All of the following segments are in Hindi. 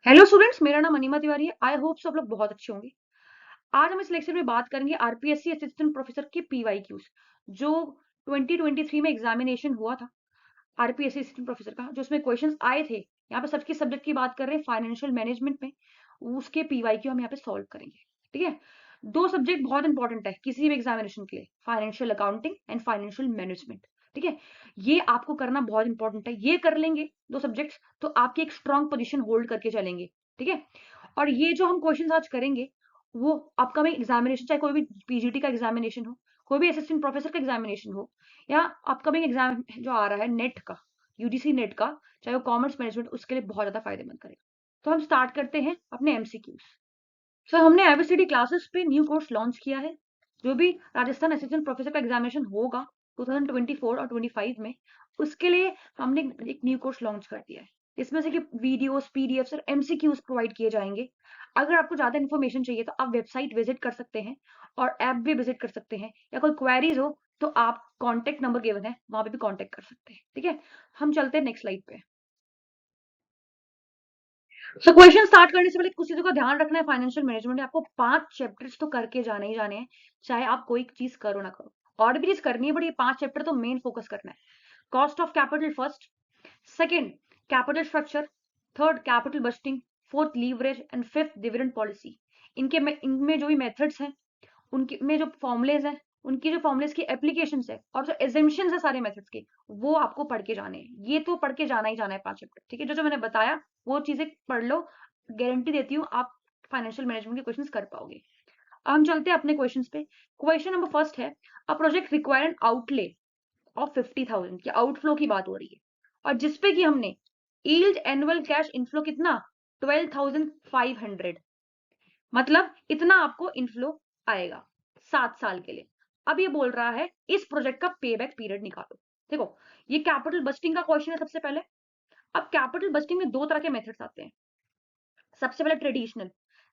हेलो स्टूडेंट्स, मेरा नाम अनिमा तिवारी है। आई होप सब लोग बहुत अच्छे होंगे। आज हम इस लेक्चर में बात करेंगे आरपीएससी असिस्टेंट प्रोफेसर के पीवाईक्यूज जो 2023 में एग्जामिनेशन हुआ था। आरपीएससी असिस्टेंट प्रोफेसर का जो उसमें क्वेश्चंस आए थे, यहाँ पे सबके सब्जेक्ट की बात कर रहे हैं फाइनेंशियल मैनेजमेंट में, उसके पीवाईक्यू हम यहाँ पे सॉल्व करेंगे। ठीक है, दो सब्जेक्ट बहुत इंपॉर्टेंट है किसी भी एग्जामिनेशन के लिए, financial accounting and financial management. ठीक है, ये आपको करना बहुत इंपॉर्टेंट है। ये कर लेंगे दो सब्जेक्ट्स तो आपकी एक स्ट्रॉन्ग पोजीशन होल्ड करके चलेंगे। ठीक है, और ये जो हम क्वेश्चन आज करेंगे वो अपकमिंग एग्जामिनेशन, चाहे कोई भी पीजीटी का एग्जामिनेशन हो, कोई भी असिस्टेंट प्रोफेसर का एग्जामिनेशन हो, या अपकमिंग एग्जाम जो आ रहा है नेट का, यूजीसी नेट का, चाहे वो कॉमर्स मैनेजमेंट, उसके लिए बहुत ज्यादा फायदेमंद करेगा। तो हम स्टार्ट करते हैं अपने एमसीक्यूज। सो हमने एबीसीडी क्लासेस पे न्यू कोर्स लॉन्च किया है। जो भी राजस्थान असिस्टेंट प्रोफेसर का एग्जामिनेशन होगा 2024 और 25 में, उसके लिए हमने एक न्यू कोर्स लॉन्च कर दिया है। इसमें से कि वीडियोस, पीडीएफ्स और एमसीक्यूज प्रोवाइड किए जाएंगे। अगर आपको ज्यादा इन्फॉर्मेशन चाहिए तो आप वेबसाइट विजिट कर सकते हैं और ऐप भी विजिट कर सकते हैं, या कोई क्वेरीज हो तो आप कॉन्टेक्ट नंबर गिवन है वहां पे भी कॉन्टेक्ट कर सकते हैं। ठीक है, हम चलते हैं नेक्स्ट स्लाइड पे। सो क्वेश्चन स्टार्ट करने से पहले कुछ चीजों का ध्यान रखना है। फाइनेंशियल मैनेजमेंट में आपको 5 चैप्टर्स तो करके जाने ही जाने हैं, चाहे आप कोई चीज करो ना करो। और भी चीज करनी है, बट ये 5 चैप्टर तो मेन फोकस करना है। Cost of capital first, second capital structure, third capital budgeting, fourth leverage and fifth dividend policy. इनमें जो भी मेथड्स हैं, उनके में जो फॉर्मुलेज हैं, उनकी जो फॉर्मुलेज की एप्लीकेशन है और जो एजम्पशंस है सारे मेथड्स के, वो आपको पढ़ के जाने हैं। ये तो पढ़ के जाना ही जाना है 5 चैप्टर। ठीक है, जो जो मैंने बताया वो चीजें पढ़ लो, गारंटी देती हूँ आप फाइनेंशियल मैनेजमेंट के क्वेश्चंस कर पाओगे। अब हम चलते हैं अपने क्वेश्चंस पे। क्वेश्चन नंबर फर्स्ट है, a project require an outlay of 50,000 की आउटफ्लो की बात हो रही है, और जिसपे कि हमने यील्ड एनुअल कैश इनफ्लो कितना 12,500, मतलब इतना आपको इनफ्लो आएगा 7 साल के लिए। अब ये बोल रहा है इस प्रोजेक्ट का पेबैक पीरियड निकालो। देखो, ये कैपिटल बस्टिंग का क्वेश्चन है सबसे पहले। अब कैपिटल बस्टिंग में दो तरह के मेथड्स आते हैं। सबसे पहले ट्रेडिशनल,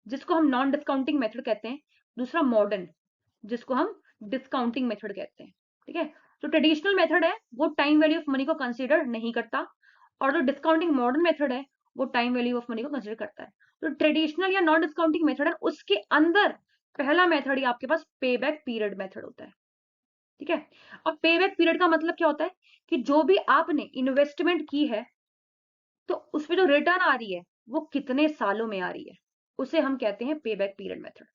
जिसको हम नॉन डिस्काउंटिंग मेथड कहते हैं। दूसरा मॉडर्न, जिसको हम डिस्काउंटिंग मेथड कहते हैं। ठीक है, जो ट्रेडिशनल मेथड है वो टाइम वैल्यू ऑफ मनी को कंसीडर नहीं करता, और जो डिस्काउंटिंग मॉडर्न मेथड है वो टाइम वैल्यू ऑफ मनी को कंसीडर करता है। तो ट्रेडिशनल या नॉन डिस्काउंटिंग मेथड है, उसके अंदर पहला मेथड ही आपके पास पे बैक पीरियड मेथड होता है। ठीक है, और पे बैक पीरियड का मतलब क्या होता है कि जो भी आपने इन्वेस्टमेंट की है तो उसमें जो रिटर्न आ रही है वो कितने सालों में आ रही है, उसे हम कहते हैं पे बैक पीरियड मेथड।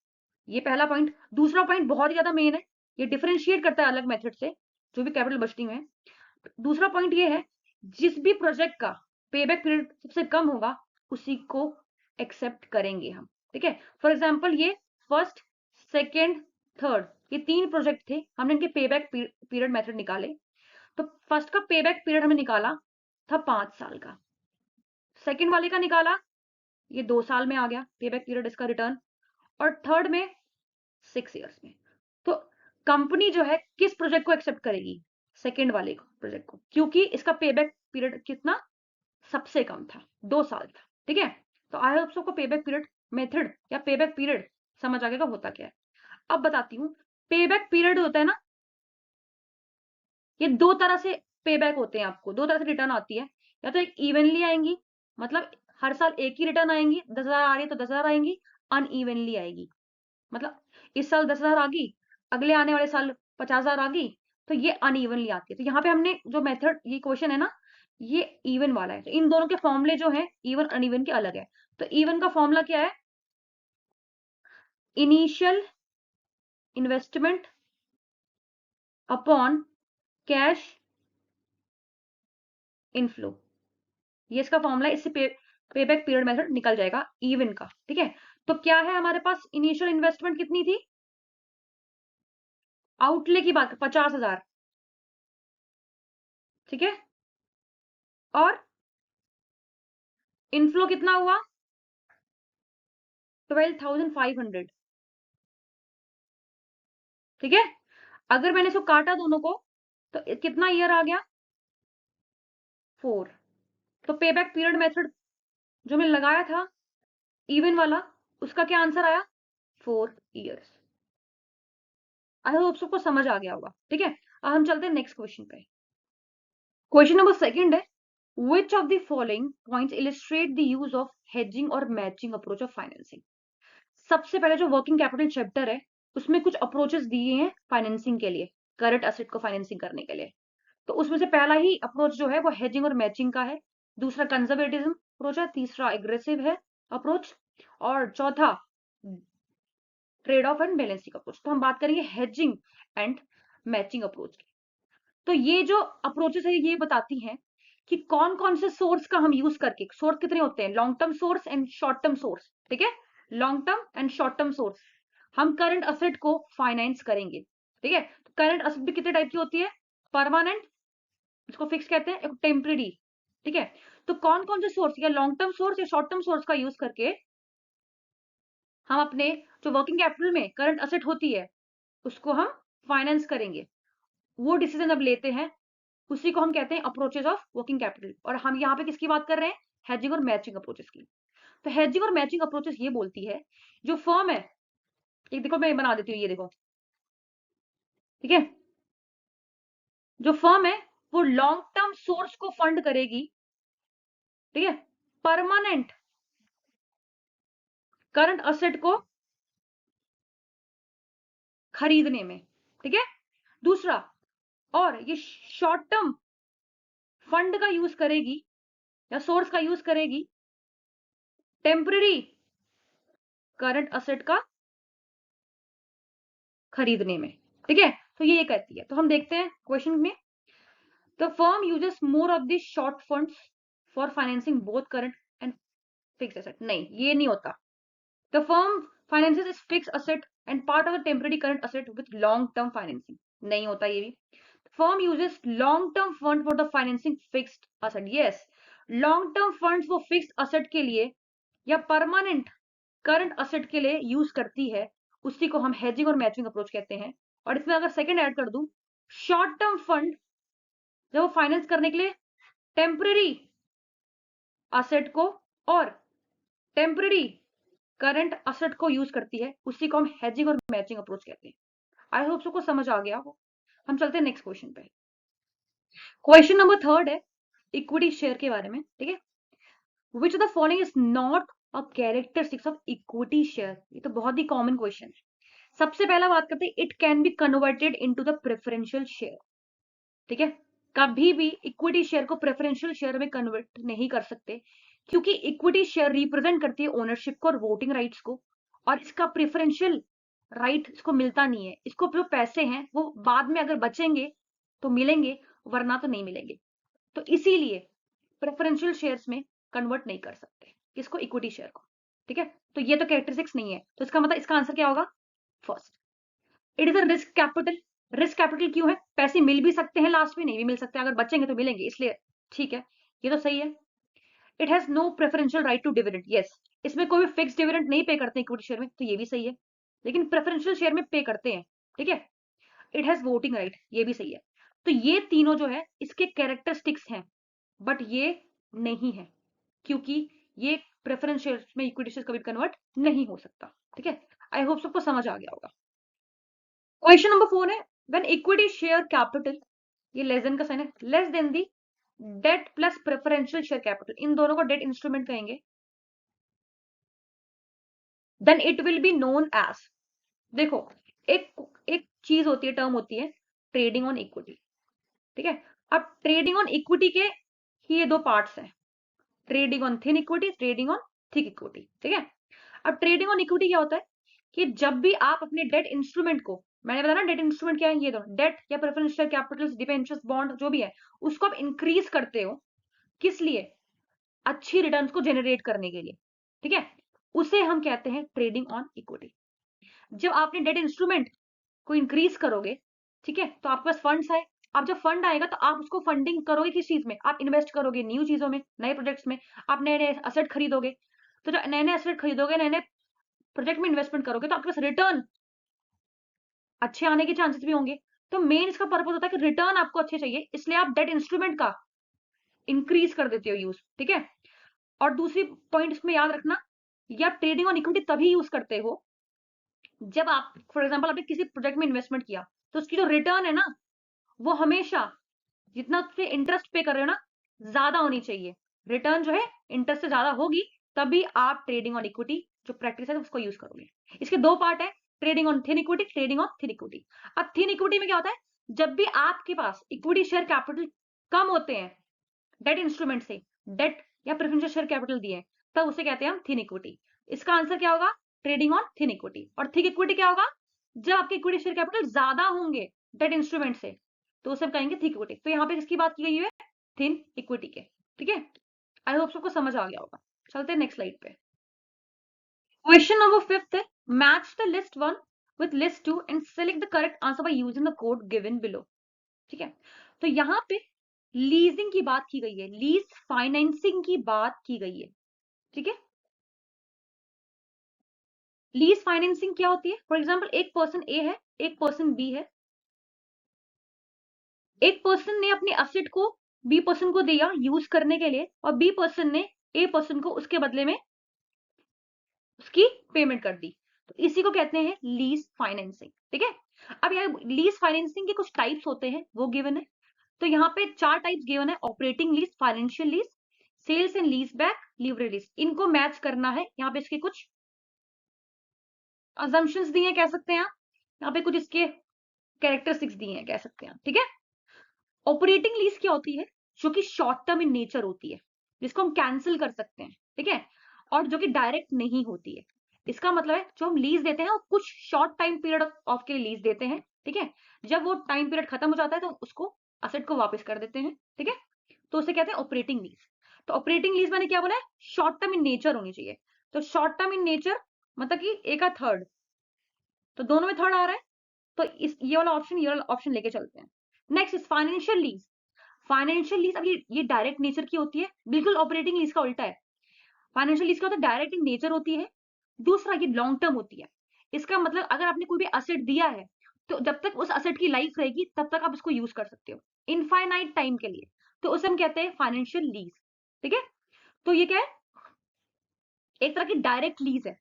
ये पहला पॉइंट। दूसरा पॉइंट बहुत ही ज्यादा मेन है, ये डिफरेंशिएट करता है अलग मेथड से जो भी कैपिटल बजटिंग है। दूसरा पॉइंट ये है, जिस भी प्रोजेक्ट का पेबैक पीरियड सबसे कम होगा उसी को एक्सेप्ट करेंगे हम। ठीक है, फॉर एग्जांपल ये फर्स्ट, सेकंड, थर्ड, ये 3 प्रोजेक्ट थे, हमने इनके पेबैक पीरियड मेथड निकाले। तो फर्स्ट का पेबैक पीरियड हमने निकाला था 5 साल का, सेकंड वाले का निकाला, ये 2 साल में आ गया पेबैक पीरियड इसका रिटर्न, और थर्ड में 6 इयर्स में। तो कंपनी जो है किस प्रोजेक्ट को एक्सेप्ट करेगी, सेकंड वाले को प्रोजेक्ट को, क्योंकि इसका पेबैक पीरियड कितना सबसे कम था, 2 साल था। ठीक है, तो आई होप सबको पेबैक पीरियड मेथड या पेबैक पीरियड समझ आ गया होता क्या है। अब बताती हूँ, पेबैक पीरियड होता है ना, ये दो तरह से पेबैक होते हैं, आपको दो तरह से रिटर्न आती है। या तो एक इवनली आएंगी, मतलब हर साल एक ही रिटर्न आएंगी, 10,000 आ रही है तो 10,000 आएंगी। अनइवनली आएगी, मतलब इस साल 10,000 आ गई, अगले आने वाले साल 50,000 आ गई, तो ये अनइवनली आती है। तो यहाँ पे हमने जो मेथड, ये क्वेश्चन है ना, ये इवन वाला है। तो इन दोनों के फॉर्मूले जो है इवन अनइवन के अलग है। तो इवन का फॉर्मूला क्या है, initial investment upon cash inflow, ये इसका फॉर्मूला। इससे पेबैक पीरियड मेथड निकल जाएगा इवन का। ठीक है, तो क्या है हमारे पास, इनिशियल इन्वेस्टमेंट कितनी थी, आउटले की बात 50,000। ठीक है, और इनफ्लो कितना हुआ 12,500। ठीक है, अगर मैंने इसको काटा दोनों को तो कितना ईयर आ गया 4। तो पेबैक पीरियड मेथड जो मैंने लगाया था इवन वाला, उसका क्या आंसर आया 4 इयर्स। आई होप सबको समझ आ गया होगा। ठीक है, अब हम चलते हैं नेक्स्ट क्वेश्चन पे। क्वेश्चन नंबर सेकंड है, Which of the following points illustrate the use of hedging or matching approach of financing? सबसे पहले जो वर्किंग कैपिटल चैप्टर है उसमें कुछ अप्रोचेस दिए हैं फाइनेंसिंग के लिए, करंट एसेट को फाइनेंसिंग करने के लिए। तो उसमें से पहला ही अप्रोच जो है वो हेजिंग और मैचिंग का है, दूसरा कंजर्वेटिज्म अप्रोच है, तीसरा एग्रेसिव है अप्रोच, और चौथा trade off and balancing approach. तो हम बात करेंगे हेजिंग एंड मैचिंग अप्रोच की। तो ये जो अप्रोचेस है ये बताती हैं कि कौन कौन से सोर्स का हम यूज करके, सोर्स कितने होते हैं, long term source and short term source, ठीक है, long term and short term source, हम करंट असेट को फाइनेंस करेंगे, ठीक है। तो करंट असेट भी कितने टाइप की होती है, परमानेंट, इसको फिक्स कहते हैं, एक टेम्पररी, ठीक है। तो कौन कौन से सोर्स, या लॉन्ग टर्म सोर्स या शॉर्ट टर्म सोर्स का यूज करके हम अपने जो वर्किंग कैपिटल में करंट असेट होती है उसको हम फाइनेंस करेंगे, वो डिसीजन अब लेते हैं, उसी को हम कहते हैं अप्रोचेस ऑफ वर्किंग कैपिटल। और हम यहाँ पे किसकी बात कर रहे हैं, हेजिंग और मैचिंग अप्रोचेस की। तो हेजिंग और मैचिंग अप्रोचेस ये बोलती है जो फर्म है, एक देखो मैं बना देती हूँ, ये देखो, ठीक है, जो फर्म है वो लॉन्ग टर्म सोर्स को फंड करेगी, ठीक है, परमानेंट करंट असेट को खरीदने में, ठीक है, दूसरा, और ये शॉर्ट टर्म फंड का यूज करेगी या सोर्स का यूज करेगी टेम्पररी करंट असेट का खरीदने में, ठीक है। तो ये कहती है, तो हम देखते हैं क्वेश्चन में, the firm uses more of the short funds for financing both current and fix asset, नहीं ये नहीं होता। The firm finances is fix asset and part of the temporary current asset with long term financing, नहीं होता ये भी। Firm uses long term fund for the financing fixed asset, yes, long term funds वो फिक्स्ड असेट के लिए या परमानेंट करंट असेट के लिए यूज करती है, उसी को हम हेजिंग और मैचिंग अप्रोच कहते हैं। और इसमें अगर सेकंड ऐड कर दूं, शॉर्ट टर्म फंड जब वो फाइनेंस करने के लिए टेम्पररी असेट को और टेम्पररी करंट असेट को यूज करती है, उसी को हम हेजिंग और मैचिंग अप्रोच कहते हैं। आई होप सबको समझ आ गया हो। हम चलते हैं नेक्स्ट क्वेश्चन पे। क्वेश्चन नंबर थर्ड है इक्विटी शेयर के बारे में, ठीक है। विच of the following is not a characteristics of equity share, ये तो बहुत ही कॉमन क्वेश्चन है। सबसे पहला बात करते हैं, it can be converted into the preferential share, ठीक है। कभी भी इक्विटी शेयर को प्रेफरेंशियल शेयर में कन्वर्ट नहीं कर सकते, क्योंकि इक्विटी शेयर रिप्रेजेंट करती है ओनरशिप को और वोटिंग राइट्स को, और इसका प्रेफरेंशियल राइट इसको मिलता नहीं है। इसको जो पैसे हैं वो बाद में अगर बचेंगे तो मिलेंगे, वरना तो नहीं मिलेंगे। तो इसीलिए प्रेफरेंशियल शेयर्स में कन्वर्ट नहीं कर सकते इसको, इक्विटी शेयर को, ठीक है। तो ये तो कैरेक्टरिस्टिक्स नहीं है, तो इसका मतलब इसका आंसर क्या होगा, first. It is a risk capital, risk capital क्यों है, पैसे मिल भी सकते हैं लास्ट में, नहीं भी मिल सकते, अगर बचेंगे तो मिलेंगे, इसलिए ठीक है, ये तो सही है। It has no preferential right to dividend, yes, इसमें कोई भी फिक्स डिविडेंड नहीं पे करते इक्विटी शेयर में, तो ये भी सही है। लेकिन प्रेफरेंशियल शेयर में पे करते हैं, ठीक है। इट हैज वोटिंग राइट, ये भी सही है। तो ये तीनों जो है इसके कैरेक्टरिस्टिक्स हैं, बट ये नहीं है, क्योंकि ये प्रेफरेंशियल में इक्विटी शेयर कभी कन्वर्ट नहीं हो सकता, ठीक है। आई होप सबको समझ आ गया होगा। क्वेश्चन नंबर 4 है, व्हेन इक्विटी शेयर कैपिटल, ये लेस देन का साइन है, less than the debt plus preferential share capital, इन दोनों को डेट इंस्ट्रूमेंट कहेंगे, then it will be known as, देखो, एक एक चीज होती है, टर्म होती है ट्रेडिंग ऑन इक्विटी, ठीक है। अब ट्रेडिंग ऑन इक्विटी के ही ये दो पार्ट्स हैं, trading on thin equity, trading on thick equity, ठीक है। अब ट्रेडिंग ऑन इक्विटी क्या होता है कि जब भी आप अपने डेट इंस्ट्रूमेंट को, मैंने बताया ना डेट इंस्ट्रूमेंट क्या है, ये दो, डेट या प्रेफरेंशियल कैपिटल, डिबेंचर्स, बॉन्ड, जो भी है, उसको आप इंक्रीज करते हो, किस लिए, अच्छी रिटर्न्स को जनरेट करने के लिए, ठीक है, उसे हम कहते हैं ट्रेडिंग ऑन इक्विटी। जब आपने डेट इंस्ट्रूमेंट को इंक्रीज करोगे, ठीक है, तो आपके पास फंड्स आए, अब जब फंड आएगा तो आप उसको फंडिंग करोगे किस चीज में, आप इन्वेस्ट करोगे न्यू चीजों में, नए प्रोजेक्ट्स में, आप नए नए असेट खरीदोगे। तो जब नए नए असेट खरीदोगे, नए नए प्रोजेक्ट में इन्वेस्टमेंट करोगे, तो आपके पास रिटर्न अच्छे आने के चांसेस भी होंगे। तो मेन इसका पर्पज होता है कि रिटर्न आपको अच्छे चाहिए, इसलिए आप डेट इंस्ट्रूमेंट का इंक्रीज कर देते हो यूज, ठीक है। और दूसरी पॉइंट इसमें याद रखना, ये आप ट्रेडिंग ऑन इक्विटी तभी यूज करते हो जब आप, फॉर एग्जांपल, आपने किसी प्रोजेक्ट में इन्वेस्टमेंट किया, तो उसकी जो रिटर्न है ना, वो हमेशा जितना उससे इंटरेस्ट पे कर रहे हो ना, ज्यादा होनी चाहिए। रिटर्न जो है इंटरेस्ट से ज्यादा होगी तभी आप ट्रेडिंग ऑन इक्विटी जो प्रैक्टिस है उसको यूज करोगे। इसके दो पार्ट है, trading on thin equity, trading on thin equity. अब थिन इक्विटी में क्या होता है, जब भी आपके पास इक्विटी शेयर कैपिटल कम होते हैं डेट इंस्ट्रूमेंट से, डेट या प्रेफरेंशियल शेयर कैपिटल दिए, तब उसे कहते हैं हम थिन इक्विटी। इसका आंसर क्या होगा, ट्रेडिंग ऑन थिन इक्विटी। और थिक इक्विटी क्या होगा, जब आपके इक्विटी शेयर कैपिटल ज्यादा होंगे डेट इंस्ट्रूमेंट से, तो उसे हम कहेंगे थिक इक्विटी। तो यहाँ पे किसकी बात की गई है, थिन इक्विटी के। ठीक है, आई होप सबको समझ आ गया होगा। चलते हैं नेक्स्ट स्लाइड पे। क्वेश्चन नंबर 5 है, match the list 1 with list 2 and select the correct answer by using the code given below. ठीक है, तो यहाँ पे लीजिंग की बात की गई है, लीज फाइनेंसिंग की बात की गई है। ठीक है, लीज फाइनेंसिंग क्या होती है, फॉर एग्जांपल एक पर्सन ए है, एक पर्सन बी है। एक पर्सन ने अपने असेट को बी पर्सन को दिया यूज करने के लिए, और बी पर्सन ने ए पर्सन को उसके बदले में उसकी पेमेंट कर दी। तो इसी को कहते हैं लीज फाइनेंसिंग। ठीक है, अब यार लीज फाइनेंसिंग के कुछ टाइप्स होते हैं वो गिवन है। तो यहाँ पे 4 टाइप्स गिवन है, operating lease, financial lease, sales and lease back, leverage lease. इनको मैच करना है। यहाँ पे इसके कुछ अजम्पशंस दिए हैं कह सकते हैं आप, यहाँ पे कुछ इसके कैरेक्टरिस्टिक्स दिए हैं कह सकते हैं। ठीक है, ऑपरेटिंग लीज क्या होती है, जो कि शॉर्ट टर्म इन नेचर होती है, जिसको हम कैंसिल कर सकते हैं। ठीक है, और जो कि डायरेक्ट नहीं होती है। इसका मतलब है जो हम लीज देते हैं वो कुछ शॉर्ट टाइम पीरियड ऑफ के लीज देते हैं। ठीक है, जब वो टाइम पीरियड खत्म हो जाता है तो उसको असेट को वापस कर देते हैं। ठीक है, तो उसे कहते हैं ऑपरेटिंग लीज। तो ऑपरेटिंग लीज मैंने क्या बोला है, शॉर्ट टर्म इन नेचर होनी चाहिए। तो शॉर्ट टर्म इन नेचर मतलब कि ए का थर्ड, तो दोनों में थर्ड आ रहा है, तो इस ये वाला ऑप्शन लेके चलते हैं। Next is financial lease. Financial lease अब ये डायरेक्ट नेचर की होती है, बिल्कुल ऑपरेटिंग लीज का उल्टा है। फाइनेंशियल लीज का होता है डायरेक्ट इन नेचर होती है। दूसरा ये लॉन्ग टर्म होती है। इसका मतलब अगर आपने कोई भी असेट दिया है तो जब तक उस असेट की लाइफ रहेगी तब तक आप इसको यूज कर सकते हो, इनफाइनाइट टाइम के लिए। तो उसे हम कहते हैं फाइनेंशियल लीज। ठीक है, तो ये क्या है, एक तरह की डायरेक्ट लीज है।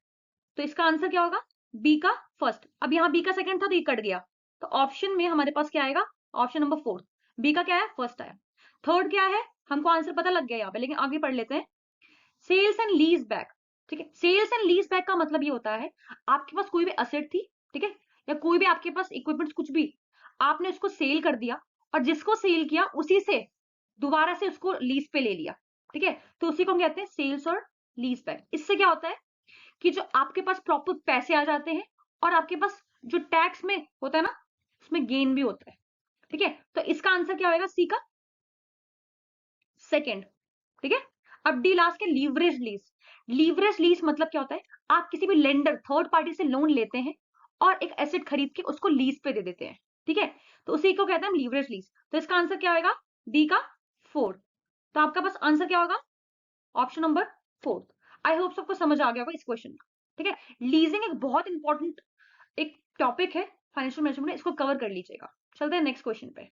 तो इसका आंसर क्या होगा, बी का फर्स्ट। अब यहाँ बी का सेकंड था तो ये कट गया, तो ऑप्शन में हमारे पास क्या आएगा, ऑप्शन नंबर 4। बी का क्या है, फर्स्ट आया। थर्ड क्या है, हमको आंसर पता लग गया यहाँ पे, लेकिन आगे पढ़ लेते हैं। Sales and lease back. ठीक है, सेल्स एंड लीज बैक का मतलब ये होता है आपके पास कोई भी असेट थी, ठीक है, या कोई भी आपके पास इक्विपमेंट्स कुछ भी, आपने उसको सेल कर दिया और जिसको सेल किया उसी से दोबारा से उसको लीज पे ले लिया। ठीक है, तो उसी को हम कहते हैं सेल्स और लीज बैक। इससे क्या होता है कि जो आपके पास प्रॉपर पैसे आ जाते हैं और आपके पास जो टैक्स में होता है ना उसमें गेन भी होता है। ठीक है, तो इसका आंसर क्या होगा, सी का सेकंड। ठीक है, अब डी लास्ट के लीवरेज लीज। लीवरेज लीज मतलब क्या होता है, आप किसी भी लेंडर थर्ड पार्टी से लोन लेते हैं और एक एसेट खरीद के उसको लीज पे दे देते हैं। ठीक है, तो उसी को कहते हैं हम लीवरेज लीज। तो इसका आंसर क्या होगा, डी का 4। तो आपका पास आंसर क्या होगा, ऑप्शन नंबर 4। आई होप सबको समझ आ गया होगा इस क्वेश्चन का। ठीक है, लीजिंग एक बहुत इंपॉर्टेंट एक टॉपिक है फाइनेंशियल मैनेजमेंट में, इसको कवर कर लीजिएगा। चलते हैं नेक्स्ट क्वेश्चन पे।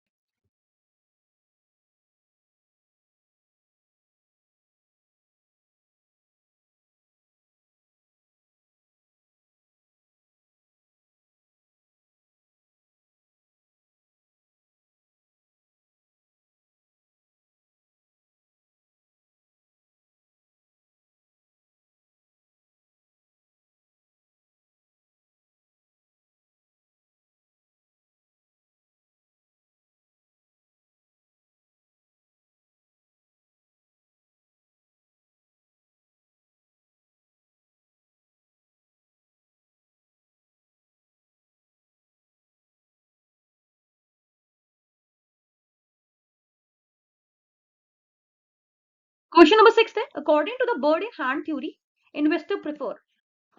क्वेश्चन नंबर 6 है, according to the bird in hand theory investor prefer,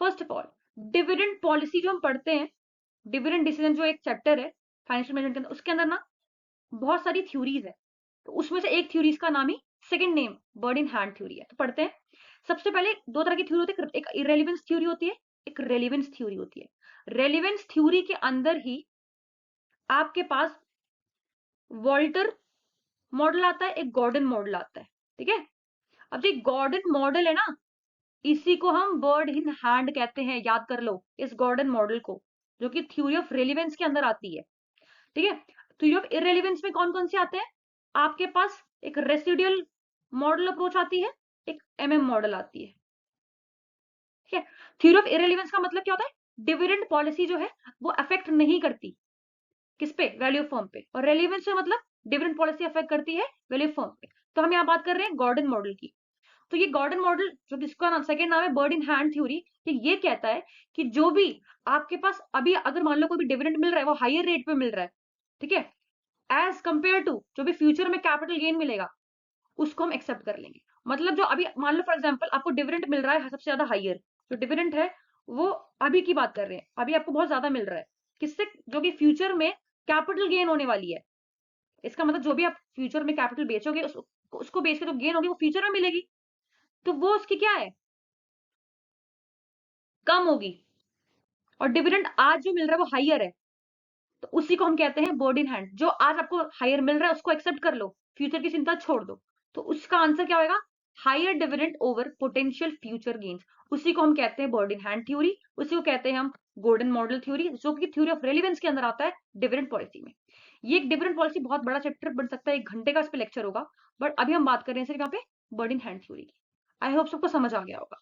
first of all dividend policy जो हम पढ़ते हैं, डिविडेंड डिसीजन जो एक चैप्टर है फाइनेंशियल मैनेजमेंट के अंदर, उसके अंदर ना बहुत सारी थ्योरीज है। तो उसमें से एक थ्योरीज का नाम ही second name bird in hand theory है। तो पढ़ते हैं। सबसे पहले दो तरह की थ्योरी होती है, एक इररेलेवेंस थ्योरी होती है, एक रेलेवेंस थ्योरी होती है। रेलेवेंस थ्योरी के अंदर ही आपके पास वॉल्टर मॉडल आता है, एक गॉर्डन मॉडल आता है। ठीक है, अब जो गॉर्डन मॉडल है ना, इसी को हम बर्ड इन हैंड कहते हैं, याद कर लो इस गॉर्डन मॉडल को, जो कि थ्योरी ऑफ रेलिवेंस के अंदर आती है। ठीक है, थ्योरी ऑफ इररेलेवेंस में कौन कौन से आते हैं, आपके पास एक रेसिडुअल मॉडल अप्रोच आती है, एक MM मॉडल आती है। ठीक है, थ्योरी ऑफ इररिलेवेंस का मतलब क्या होता है, डिविडेंड पॉलिसी जो है वो अफेक्ट नहीं करती किस पे, वैल्यू ऑफ फर्म पे, और रेलिवेंस से मतलब डिविडेंड पॉलिसी अफेक्ट करती है वैल्यू ऑफ फर्म पे। तो हम यहाँ बात कर रहे हैं गॉर्डन मॉडल की। तो ये गॉर्डन मॉडल जो जिसका नाम सेकंड नाम है बर्ड इन हैंड थ्योरी, ये कहता है कि जो भी आपके पास अभी अगर मान लो कोई भी डिविडेंड मिल रहा है वो हायर रेट पे मिल रहा है, ठीक है, एज कंपेयर टू जो भी फ्यूचर में कैपिटल गेन मिलेगा उसको हम एक्सेप्ट कर लेंगे। मतलब जो अभी मान लो फॉर एग्जांपल आपको डिविडेंड मिल रहा है सबसे ज्यादा हायर, जो डिविडेंड है वो अभी की बात कर रहे हैं, अभी आपको बहुत ज्यादा मिल रहा है किससे, जो कि फ्यूचर में कैपिटल गेन होने वाली है। इसका मतलब जो भी आप फ्यूचर में कैपिटल बेचोगे उसको बेच के जो गेन होगी वो फ्यूचर में मिलेगी, तो वो उसकी क्या है, कम होगी। और डिविडेंड आज जो मिल रहा है वो हायर है, तो उसी को हम कहते हैं बर्ड इन हैंड। जो आज आपको हायर मिल रहा है उसको एक्सेप्ट कर लो, फ्यूचर की चिंता छोड़ दो, तो उसका आंसर क्या होगा, higher dividend over potential future gains. उसी को हम कहते हैं बर्ड इन हैंड थ्योरी, उसी को कहते हैं हम गोल्डन मॉडल थ्योरी, जो कि थ्योरी ऑफ रेलिवेंस के अंदर आता है डिविडेंड पॉलिसी में। ये एक डिविडेंड पॉलिसी बहुत बड़ा चैप्टर बन सकता है, 1 घंटे का इस पे लेक्चर होगा, बट अभी हम बात कर रहे हैं सिर्फ यहाँ पे बर्ड इन हैंड थ्योरी की। आई होप सबको समझ आ गया होगा।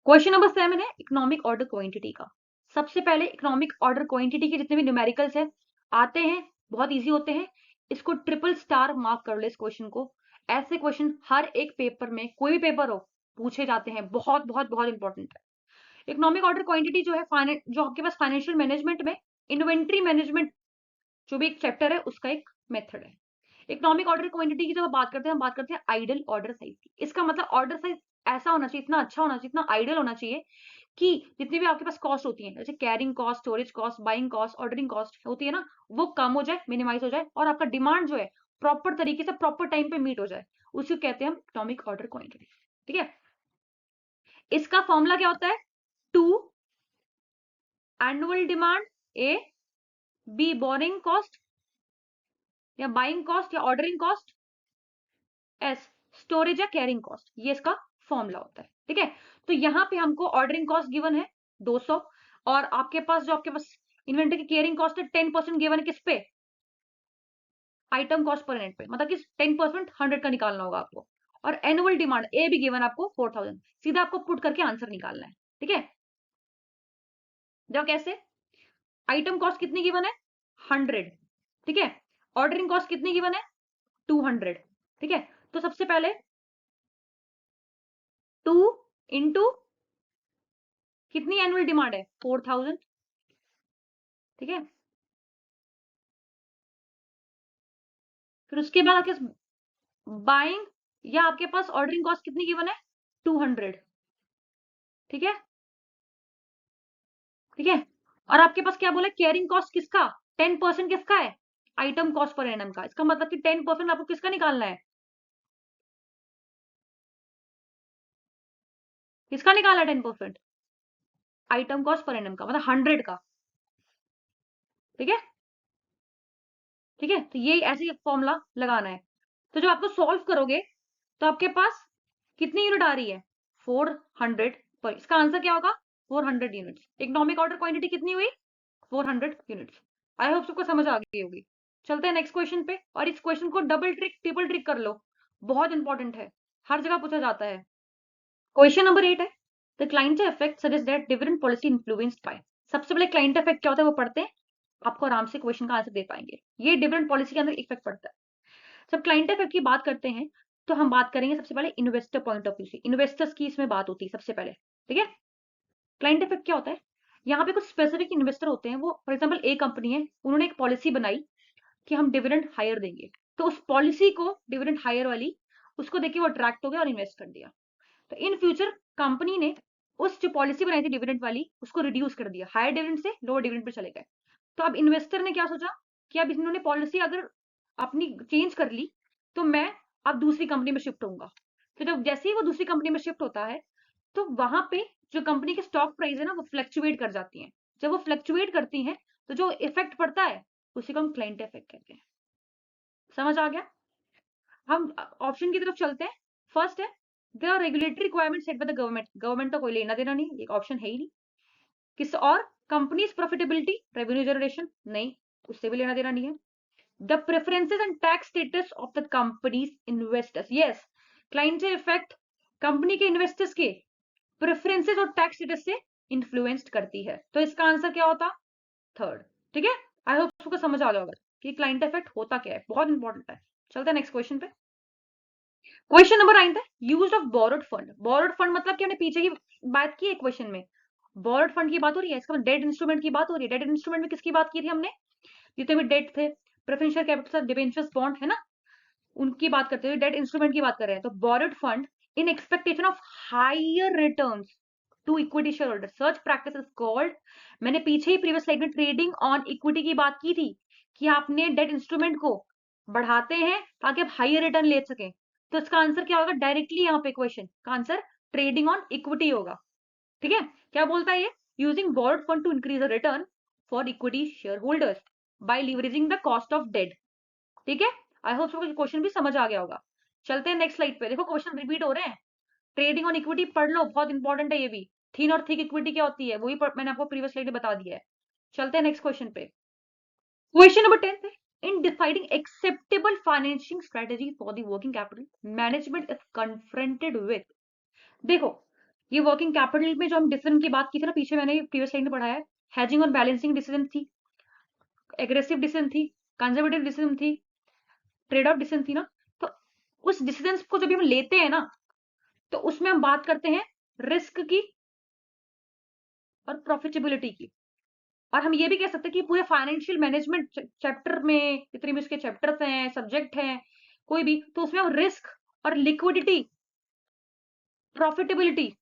क्वेश्चन नंबर 7 है इकोनॉमिक ऑर्डर क्वांटिटी का। सबसे पहले इकोनॉमिक ऑर्डर क्वांटिटी के जितने भी न्यूमेरिकल्स है आते हैं, बहुत इजी होते हैं, इसको ट्रिपल स्टार मार्क कर लो इस क्वेश्चन को। ऐसे क्वेश्चन हर एक पेपर में, कोई भी पेपर हो, पूछे जाते हैं, बहुत बहुत बहुत इंपॉर्टेंट है। इकोनॉमिक ऑर्डर क्वांटिटी जो है जो आपके पास फाइनेंशियल मैनेजमेंट में इन्वेंट्री मैनेजमेंट जो भी एक चैप्टर है उसका एक मेथड है। इकोनॉमिक ऑर्डर क्वांटिटी की जब हम बात करते हैं, हम बात करते हैं आइडल ऑर्डर साइज की। इसका मतलब ऑर्डर साइज ऐसा होना चाहिए, इतना अच्छा होना चाहिए, इतना आइडल होना चाहिए कि जितनी भी आपके पास कॉस्ट होती है, जैसे carrying cost, storage cost, buying cost, ordering cost होती है ना, वो कम हो जाए, मिनिमाइज हो जाए, और आपका डिमांड जो है प्रॉपर तरीके से प्रॉपर टाइम पे मीट हो जाए, उसी को कहते हैं हम इकोनॉमिक ऑर्डर क्वांटिटी। ठीक है, इसका फॉर्मूला क्या होता है, two annual demand A, B boring cost या बाइंग कॉस्ट या ऑर्डरिंग कॉस्ट, एस स्टोरेज या कैरिंग कॉस्ट, ये इसका फॉर्मूला होता है। ठीक है, तो यहाँ पे हमको ऑर्डरिंग कॉस्ट गिवन है 200, और आपके पास जो आपके पास इन्वेंटरी की केयरिंग कॉस्ट है 10% गिवन है किस पे, आइटम कॉस्ट पर यूनिट पे, मतलब कि 10% 100 का निकालना होगा आपको। और एनुअल डिमांड ए भी गिवन आपको 4000, सीधा आपको पुट करके आंसर निकालना है। ठीक है, जब कैसे, आइटम कॉस्ट कितनी गिवन है 100, ठीक है, ऑर्डरिंग कॉस्ट कितनी गिवन है 200, ठीक है, तो सबसे पहले 2 इंटू कितनी एनुअल डिमांड है 4000, ठीक है, फिर उसके बाद आपके बाइंग या आपके पास ऑर्डरिंग कॉस्ट कितनी गिवन है 200, ठीक है, ठीक है, और आपके पास क्या बोला, केयरिंग कॉस्ट किसका 10% किसका है, आइटम कॉस्ट पर एनम का। इसका मतलब कि 10% आपको किसका निकालना है, किसका निकाला 10%, आइटम कॉस्ट पर एनम का, मतलब 100 का। ठीक है, ठीक है, तो ये ऐसे फॉर्मूला लगाना है। तो जब आपको सॉल्व करोगे तो आपके पास कितनी यूनिट आ रही है 400 पर, इसका आंसर क्या होगा 400 यूनिट्स। इकोनॉमिक ऑर्डर क्वांटिटी कितनी हुई 400 यूनिट्स। आई होप सबको समझ आ गई होगी। चलते हैं नेक्स्ट क्वेश्चन पे, और इस क्वेश्चन को डबल ट्रिक ट्रिपल ट्रिक कर लो, बहुत इंपॉर्टेंट है, हर जगह पूछा जाता है। क्वेश्चन नंबर 8 है, the client effect suggest that dividend policy influenced by. सबसे पहले क्लाइंट इफेक्ट क्या होता है वो पढ़ते हैं, आपको आराम से क्वेश्चन का आंसर दे पाएंगे। ये डिविडेंड पॉलिसी के अंदर इफेक्ट पड़ता है। जब क्लाइंट इफेक्ट की बात करते हैं तो हम बात करेंगे सबसे पहले इन्वेस्टर पॉइंट ऑफ व्यू से, इन्वेस्टर्स की इसमें बात होती है सबसे पहले। ठीक है, क्लाइंट इफेक्ट क्या होता है, यहाँ पे कुछ स्पेसिफिक इन्वेस्टर होते हैं, वो फॉर एग्जाम्पल ए कंपनी है, उन्होंने एक पॉलिसी बनाई कि हम डिविडेंड हायर देंगे, तो उस पॉलिसी को डिविडेंड हायर वाली उसको देखिए वो अट्रैक्ट हो गया और इन्वेस्ट कर दिया। तो इन फ्यूचर कंपनी ने उस जो पॉलिसी बनाई थी डिविडेंड वाली उसको रिड्यूस कर दिया, हायर डिविडेंड से लोअर डिविडेंड पर चले गए। तो अब इन्वेस्टर ने क्या सोचा कि अब इन्होंने पॉलिसी अगर अपनी चेंज कर ली तो मैं अब दूसरी कंपनी में शिफ्ट होऊंगा। तो जब जैसे ही वो दूसरी कंपनी में शिफ्ट होता है तो वहां पे जो कंपनी की स्टॉक प्राइस है ना वो फ्लक्चुएट कर जाती है। जब वो फ्लक्चुएट करती हैं तो जो इफेक्ट पड़ता है उसी को हम क्लाइंट इफेक्ट कहते हैं। समझ आ गया, हम ऑप्शन की तरफ चलते हैं। फर्स्ट है the regulatory requirement set by the government, government का कोई लेना देना नहीं, एक ऑप्शन है ही नहीं। किस और कंपनीज प्रॉफिटेबिलिटी रेवेन्यू जनरेशन, नहीं, उससे भी लेना देना नहीं है। The preferences and tax status of the companies investors. Yes, client से इफेक्ट कंपनी के इन्वेस्टर्स के प्रेफरेंसेस और टैक्स स्टेटस से इन्फ्लुएंस्ड करती है। तो इसका आंसर क्या होता? थर्ड। ठीक है, आई होप आपको समझ आ गया होगा कि क्लाइंट इफेक्ट होता क्या है, बहुत इंपॉर्टेंट है। चलते हैं नेक्स्ट क्वेश्चन पे। क्वेश्चन नंबर 9 है use of borrowed fund. Borrowed fund मतलब कि हमने पीछे की बात की है क्वेश्चन में, बोरोड फंड की बात हो रही है, इसका मतलब डेट इंस्ट्रूमेंट की बात हो रही है। डेट इंस्ट्रूमेंट में किसकी बात की थी हमने? जितने भी डेट थे, प्रेफरेंशियल कैपिटल, डिबेंचर्स, बॉन्ड, है ना, उनकी बात करते हुए डेट इंस्ट्रूमेंट की बात कर रहे हैं। तो borrowed fund in expectation of higher returns to equity share holder, such practice is called, मैंने पीछे ही प्रीवियस स्लाइड में ट्रेडिंग ऑन इक्विटी की बात की थी कि आपने डेट इंस्ट्रूमेंट को बढ़ाते हैं ताकि आप हायर रिटर्न ले सकें। तो इसका आंसर क्या होगा? डायरेक्टली यहाँ पे क्वेश्चन का आंसर ट्रेडिंग ऑन इक्विटी होगा। ठीक है, क्या बोलता है ये? Using borrowed fund to increase the return for equity share holders by leveraging the cost of debt. ठीक है, आई होप सबको क्वेश्चन भी समझ आ गया होगा। चलते हैं नेक्स्ट स्लाइड पे। देखो क्वेश्चन रिपीट हो रहे हैं। ट्रेडिंग ऑन इक्विटी पढ़ लो, बहुत इंपॉर्टेंट है ये भी। थीन और थिक इक्विटी क्या होती है वही मैंने आपको प्रीवियस स्लाइड में बता दिया है। चलते हैं नेक्स्ट क्वेश्चन पे। क्वेश्चन नंबर 10 है in deciding acceptable financing strategy for the working capital management is confronted with. देखो, ये वर्किंग कैपिटल में जो हम डिसीजन की बात की थी ना, पीछे मैंने प्रीवियस स्लाइड में पढ़ाया है, हेजिंग और बैलेंसिंग डिसीजन थी, एग्रेसिव डिसीजन थी, कंजर्वेटिव डिसीजन थी, ट्रेड ऑफ डिसीजन थी ना। तो उस डिसीजन को जब हम लेते हैं ना, तो उसमें हम बात करते हैं रिस्क की और प्रॉफिटेबिलिटी की। और हम ये भी कह सकते हैं कि पूरे फाइनेंशियल मैनेजमेंट चैप्टर में जितने भी उसके चैप्टर्स हैं, सब्जेक्ट हैं, कोई भी, तो उसमें हम रिस्क और लिक्विडिटी, प्रॉफिटेबिलिटी,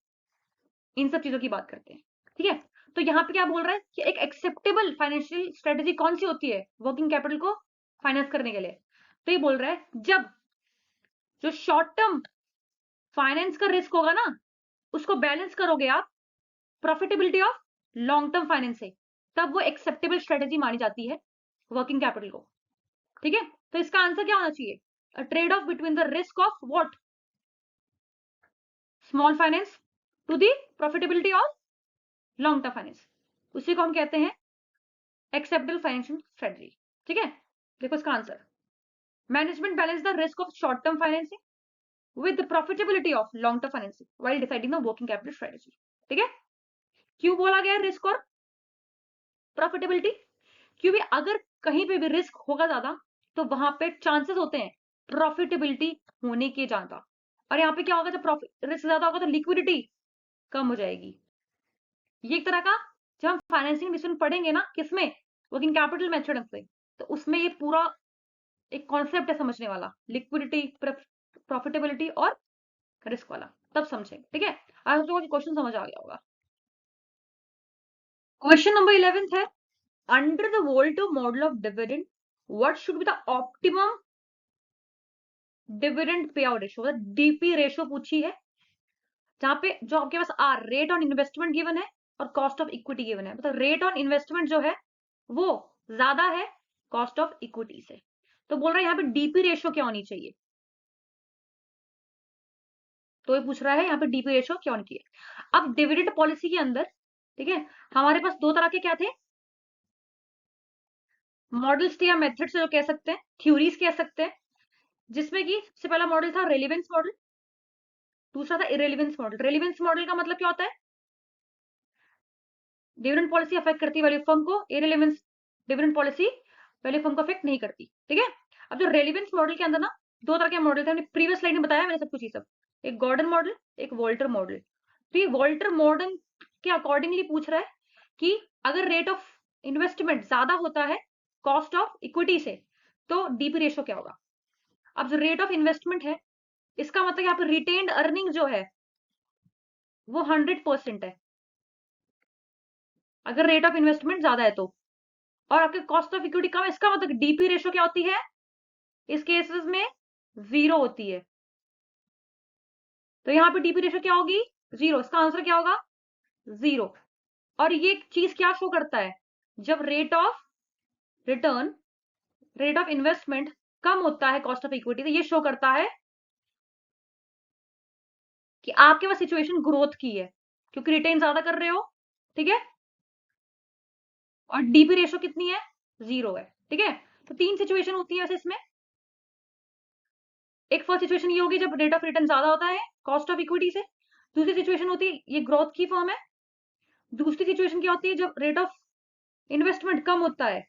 इन सब चीजों की बात करते हैं। ठीक है, तो यहाँ पे क्या बोल रहा है कि एक एक्सेप्टेबल फाइनेंशियल स्ट्रेटेजी कौन सी होती है वर्किंग कैपिटल को फाइनेंस करने के लिए? तो ये बोल रहा है जब जो शॉर्ट टर्म फाइनेंस का रिस्क होगा ना, उसको बैलेंस करोगे आप profitability of long term finance से, तब वो एक्सेप्टेबल स्ट्रेटेजी मानी जाती है वर्किंग कैपिटल को। ठीक है, तो इसका आंसर क्या होना चाहिए? A trade off between the risk of what? Small finance to the profitability of long term finance, उसी को हम कहते हैं एक्सेप्टेबल फाइनेंशियल स्ट्रेटजी। ठीक है, देखो इसका answer, management balance the risk of short term financing with the profitability of long term financing while deciding the working capital strategy. ठीक है, क्यों बोला गया रिस्क और प्रॉफिटेबिलिटी? क्योंकि अगर कहीं पे भी रिस्क होगा ज्यादा, तो वहां पे चांसेस होते हैं प्रॉफिटेबिलिटी होने के ज्यादा। और यहाँ पे क्या होगा, जब प्रॉफिट रिस्क ज्यादा होगा तो लिक्विडिटी कम हो जाएगी। ये एक तरह का, जब हम फाइनेंसिंग डिसीजन पढ़ेंगे ना, किसमें? वर्किंग कैपिटल मेथड से, तो उसमें ये पूरा एक कॉन्सेप्ट है समझने वाला, लिक्विडिटी, प्रॉफिटेबिलिटी और रिस्क वाला, तब समझेंगे। ठीक है, आई होप क्वेश्चन समझ आ गया होगा। क्वेश्चन नंबर 11 है under the Walter model of dividend what should be the optimum dividend pay out ratio, मतलब डीपी रेशियो पूछी है, जहां पे जो आपके पास R rate on investment given है और कॉस्ट ऑफ इक्विटी गिवन है। मतलब रेट ऑन इन्वेस्टमेंट जो है वो ज्यादा है कॉस्ट ऑफ इक्विटी से, तो बोल रहा है यहाँ पे डीपी रेशियो क्या होनी चाहिए। तो ये पूछ रहा है यहाँ पे डीपी रेशियो क्या होनी चाहिए। अब डिविडेंड पॉलिसी के अंदर, ठीक है, हमारे पास दो तरह के क्या थे, मॉडल्स थे या मेथड्स जो कह सकते हैं, थ्योरीज कह सकते हैं, जिसमें कि सबसे पहला मॉडल था रेलिवेंस मॉडल, दूसरा था इरेलीवेंस मॉडल। रेलिवेंस मॉडल का मतलब क्या होता है? डिविडेंड पॉलिसी अफेक्ट करती है वैल्यू फर्म को, irrelevance dividend policy value firm को अफेक्ट नहीं करती। ठीक है, अब जो रेलिवेंस मॉडल के अंदर ना दो तरह के मॉडल थे, हमने प्रीवियस स्लाइड में बताया मैंने सब कुछ, ये सब, एक गॉर्डन मॉडल, एक वोल्टर मॉडल। तो ये वोल्टर मॉडल के अकॉर्डिंगली पूछ रहा है कि अगर रेट ऑफ इन्वेस्टमेंट ज्यादा होता है कॉस्ट ऑफ इक्विटी से, तो डीपी रेशियो क्या होगा? अब जो रेट ऑफ इन्वेस्टमेंट है, इसका मतलब यहाँ पे रिटेन्ड अर्निंग जो है वो 100% है अगर रेट ऑफ इन्वेस्टमेंट ज्यादा है तो, और आपके कॉस्ट ऑफ इक्विटी कम है, इसका मतलब डीपी रेशियो क्या होती है इस केसेस में? 0 होती है। तो यहाँ पे डीपी रेशियो क्या होगी? 0। इसका आंसर क्या होगा? 0। और ये चीज क्या शो करता है? जब rate of return, rate of investment कम होता है कॉस्ट ऑफ इक्विटी, तो ये शो करता है कि आपके पास सिचुएशन ग्रोथ की है, क्योंकि रिटेन ज्यादा कर रहे हो। ठीक है, और डीपी रेशियो कितनी है? 0 है। ठीक है, तो 3 सिचुएशन होती है वैसे इसमें। एक फर्स्ट सिचुएशन ये होगी जब रेट ऑफ रिटर्न ज्यादा होता है कॉस्ट ऑफ इक्विटी से। दूसरी सिचुएशन होती है ये ग्रोथ की फर्म है। दूसरी सिचुएशन क्या होती है जब रेट ऑफ इन्वेस्टमेंट कम होता है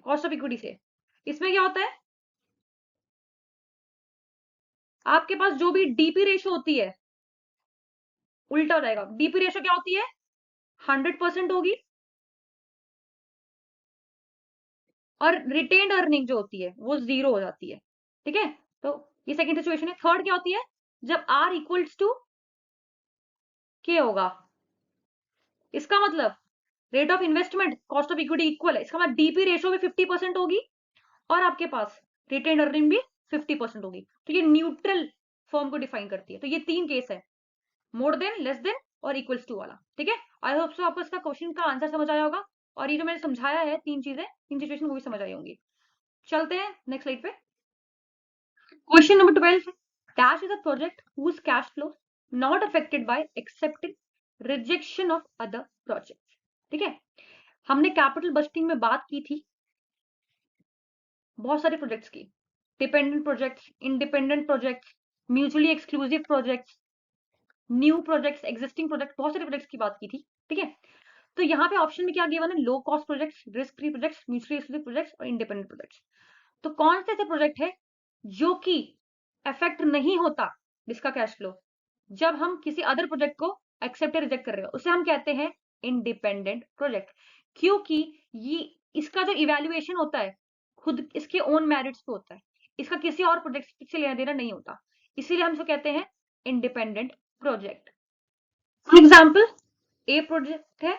कॉस्ट ऑफ इक्विटी से। इसमें क्या होता है, आपके पास जो भी डीपी रेशो होती है उल्टा हो जाएगा। डीपी रेशो क्या होती है, 100% होगी, और रिटेन्ड अर्निंग जो होती है वो 0 हो जाती है। ठीक है, तो ये सेकंड सिचुएशन है। थर्ड क्या होती है, जब आर इक्वल्स टू के होगा। इसका मतलब rate of investment cost of equity equal है, इसका मतलब डीपी रेशो भी 50% होगी और आपके पास रिटेन्ड अर्निंग भी 50% होगी। तो ये न्यूट्रल फॉर्म को डिफाइन करती है। तो ये 3 केस है, मोर देन, लेस देन और इक्वल्स टू वाला। ठीक है, आई होप सो आपको इसका क्वेश्चन का आंसर समझ आया होगा, और ये जो मैंने समझाया है 3 चीजें, 3 सिचुएशन वो भी समझ आई होंगी। चलते हैं नेक्स्ट स्लाइड पे। Question number 12, dash is a project whose cash flow not affected by accepting rejection of other projects। ठीक है, हमने कैपिटल बजटिंग में बात की थी बहुत सारे प्रोजेक्ट्स की, dependent projects, independent projects, mutually exclusive projects, new projects, existing project, बहुत सारे प्रोजेक्ट्स की बात की थी। ठीक है, तो यहाँ पे ऑप्शन में क्या गिवन है, low cost projects, risk free projects, mutually exclusive projects और इंडिपेंडेंट प्रोजेक्ट्स। तो कौन से ऐसे प्रोजेक्ट है जो कि अफेक्ट नहीं होता जिसका कैश फ्लो जब हम किसी अदर प्रोजेक्ट को एक्सेप्ट या रिजेक्ट कर रहे हो, उसे हम कहते हैं इंडिपेंडेंट प्रोजेक्ट। क्योंकि ये इसका जो इवेल्युएशन होता है खुद इसके ओन मेरिट्स पे होता है, इसका किसी और प्रोजेक्ट से लेना देना नहीं होता, इसीलिए हम इसको कहते हैं independent project. For example, A project है,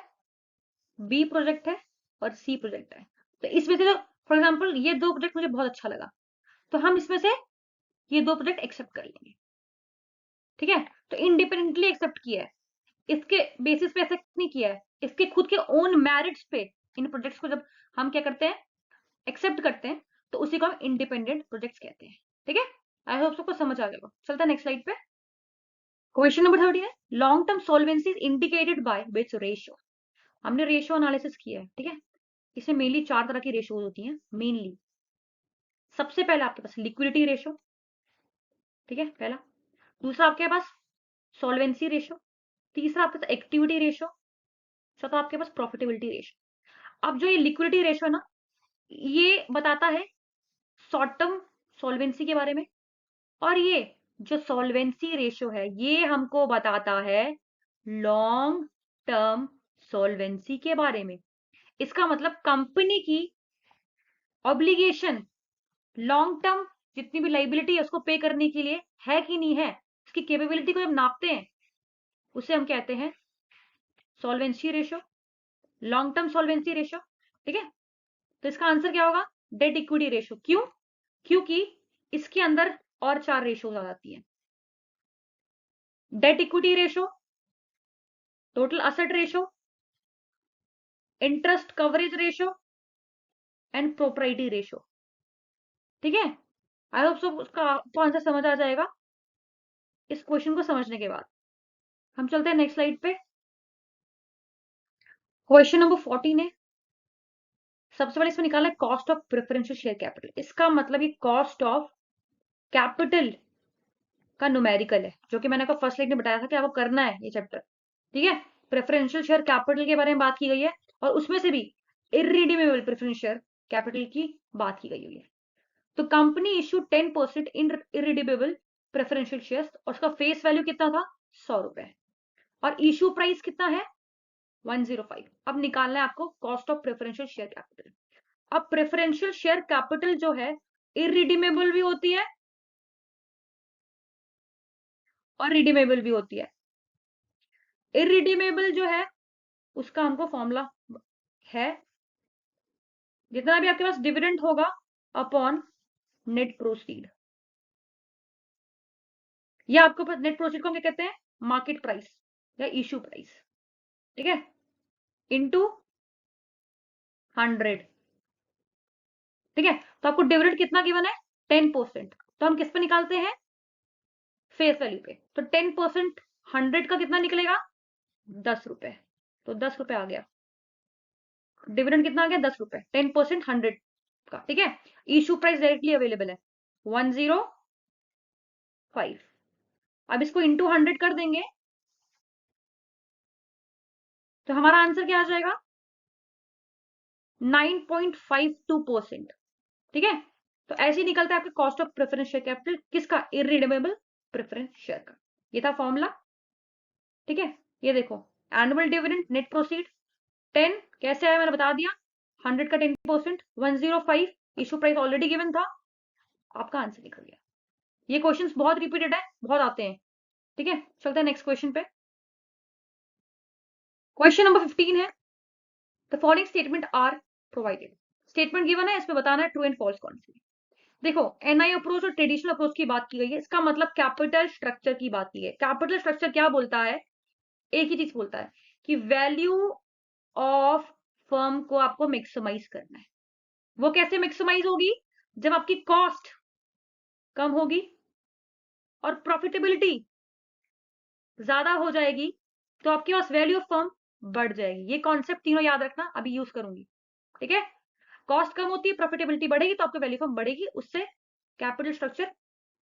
बी प्रोजेक्ट है और सी प्रोजेक्ट है। तो इसमें से जो, फॉर एग्जाम्पल, ये 2 प्रोजेक्ट मुझे बहुत अच्छा लगा, तो हम इसमें से ये 2 प्रोजेक्ट एक्सेप्ट कर लेंगे। ठीक है, तो इंडिपेंडेंटली एक्सेप्ट किया है, इसके बेसिस पे एक्सेप्ट नहीं किया है, इसके खुद के ओन मेरिट्स पे इन प्रोजेक्ट्स को जब हम क्या करते हैं, एक्सेप्ट करते हैं, तो उसी को हम इंडिपेंडेंट प्रोजेक्ट्स कहते हैं। ठीक है, आई होप सबको समझ आ गया। चलता है नेक्स्ट स्लाइड पे। क्वेश्चन नंबर 30 है, long term solvency is indicated by which ratio. हमने रेशियो एनालिसिस किया है। ठीक है, इसमें मेनली 4 तरह की रेशियोज होती हैं मेनली। सबसे पहले आपके पास लिक्विडिटी रेशियो, ठीक है, पहला। दूसरा आपके पास सॉल्वेंसी रेशियो, तीसरा आपके पास एक्टिविटी रेशियो, चौथा आपके पास प्रॉफिटेबिलिटी रेशियो। अब जो ये लिक्विडिटी रेशियो है ना, ये बताता है शॉर्ट टर्म सॉल्वेंसी के बारे में, और ये जो सॉल्वेंसी रेशियो है ये हमको बताता है लॉन्ग टर्म सॉल्वेंसी के बारे में। इसका मतलब कंपनी की ऑब्लिगेशन लॉन्ग टर्म जितनी भी लाइबिलिटी है उसको पे करने के लिए है कि नहीं है, इसकी कैपेबिलिटी को जब नापते हैं उसे हम कहते हैं solvency ratio, long term solvency ratio. ठीक है, तो इसका आंसर क्या होगा, डेट इक्विटी रेशियो। क्यों, क्योंकि इसके अंदर और 4 रेशियोज आ जाती है, debt equity ratio, total asset ratio, interest coverage ratio and propriety ratio. ठीक है, आई होप सो उसका आपको आंसर समझ आ जाएगा इस क्वेश्चन को समझने के बाद। हम चलते हैं नेक्स्ट स्लाइड पे। क्वेश्चन नंबर 14 है, सबसे पहले इसमें निकालना है cost of preferential share capital. इसका मतलब ये कॉस्ट ऑफ कैपिटल का न्यूमेरिकल है, जो कि मैंने आपको फर्स्ट स्लाइड में बताया था कि आपको करना है ये चैप्टर। ठीक है, प्रेफरेंशियल शेयर कैपिटल के बारे में बात की गई है, और उसमें से भी इररिडीमेबल प्रेफरेंशियल शेयर कैपिटल की बात की गई हुई है। तो कंपनी इशू 10% इन इररिडीमेबल प्रेफरेंशियल शेयर्स, और उसका फेस वैल्यू कितना था, 100 रुपए, और इशू प्राइस कितना है, 105। अब निकालना है आपको cost of preferential share capital. अब प्रेफरेंशियल शेयर कैपिटल जो है इररिडीमेबल भी होती है और रिडीमेबल भी होती है। इररिडीमेबल जो है उसका हमको फॉर्मूला है, जितना भी आपके पास डिविडेंड होगा अपॉन नेट प्रोसीड, या आपको नेट प्रोसीड को हम क्या कहते हैं, मार्केट प्राइस या इशू प्राइस। ठीक है, इनटू 100। ठीक है, तो आपको डिविडेंड कितना गिवन है, 10%। तो हम किस पे निकालते हैं, फेस वैल्यू पे। तो 10% 100 का कितना निकलेगा, 10 रुपए। तो 10 रुपए आ गया, डिविडेंड कितना आ गया, 10 रुपए, 10% 100, का, ठीक है। इशू प्राइस डायरेक्टली अवेलेबल है 105। अब इसको इंटू 100 कर देंगे तो हमारा आंसर क्या आ जाएगा 9.52%, ठीक है। तो ऐसे ही निकलता है आपका cost of preference share capital किसका, इररिडेमेबल प्रेफरेंस शेयर का। ये था फॉर्मूला, ठीक है। ये देखो एनुअल डिविडेंड नेट प्रोसीड 10 कैसे आया मैंने बता दिया, 100 का 10%, 105 इशू प्राइस ऑलरेडी गिवन था, आपका आंसर निकल गया। ये क्वेश्चंस बहुत रिपीटेड है, बहुत आते हैं, ठीक है। चलते हैं नेक्स्ट क्वेश्चन पे। क्वेश्चन नंबर 15 है, the following statement are provided. Statement given है, इसमें बताना है ट्रू एंड फॉल्स कौन सी। देखो एनआई अप्रोच और ट्रेडिशनल अप्रोच की बात की गई है, इसका मतलब कैपिटल स्ट्रक्चर की बात की है। कैपिटल स्ट्रक्चर क्या बोलता है, एक ही चीज बोलता है कि वैल्यू ऑफ फर्म को आपको मैक्सिमाइज करना है। वो कैसे मैक्सिमाइज होगी, जब आपकी कॉस्ट कम होगी और प्रॉफिटेबिलिटी ज्यादा हो जाएगी तो आपके पास वैल्यू ऑफ फर्म बढ़ जाएगी। ये कॉन्सेप्ट तीनों याद रखना, अभी यूज करूंगी, ठीक है। कॉस्ट कम होती है, प्रॉफिटेबिलिटी बढ़ेगी तो आपकी वैल्यू फर्म बढ़ेगी, उससे कैपिटल स्ट्रक्चर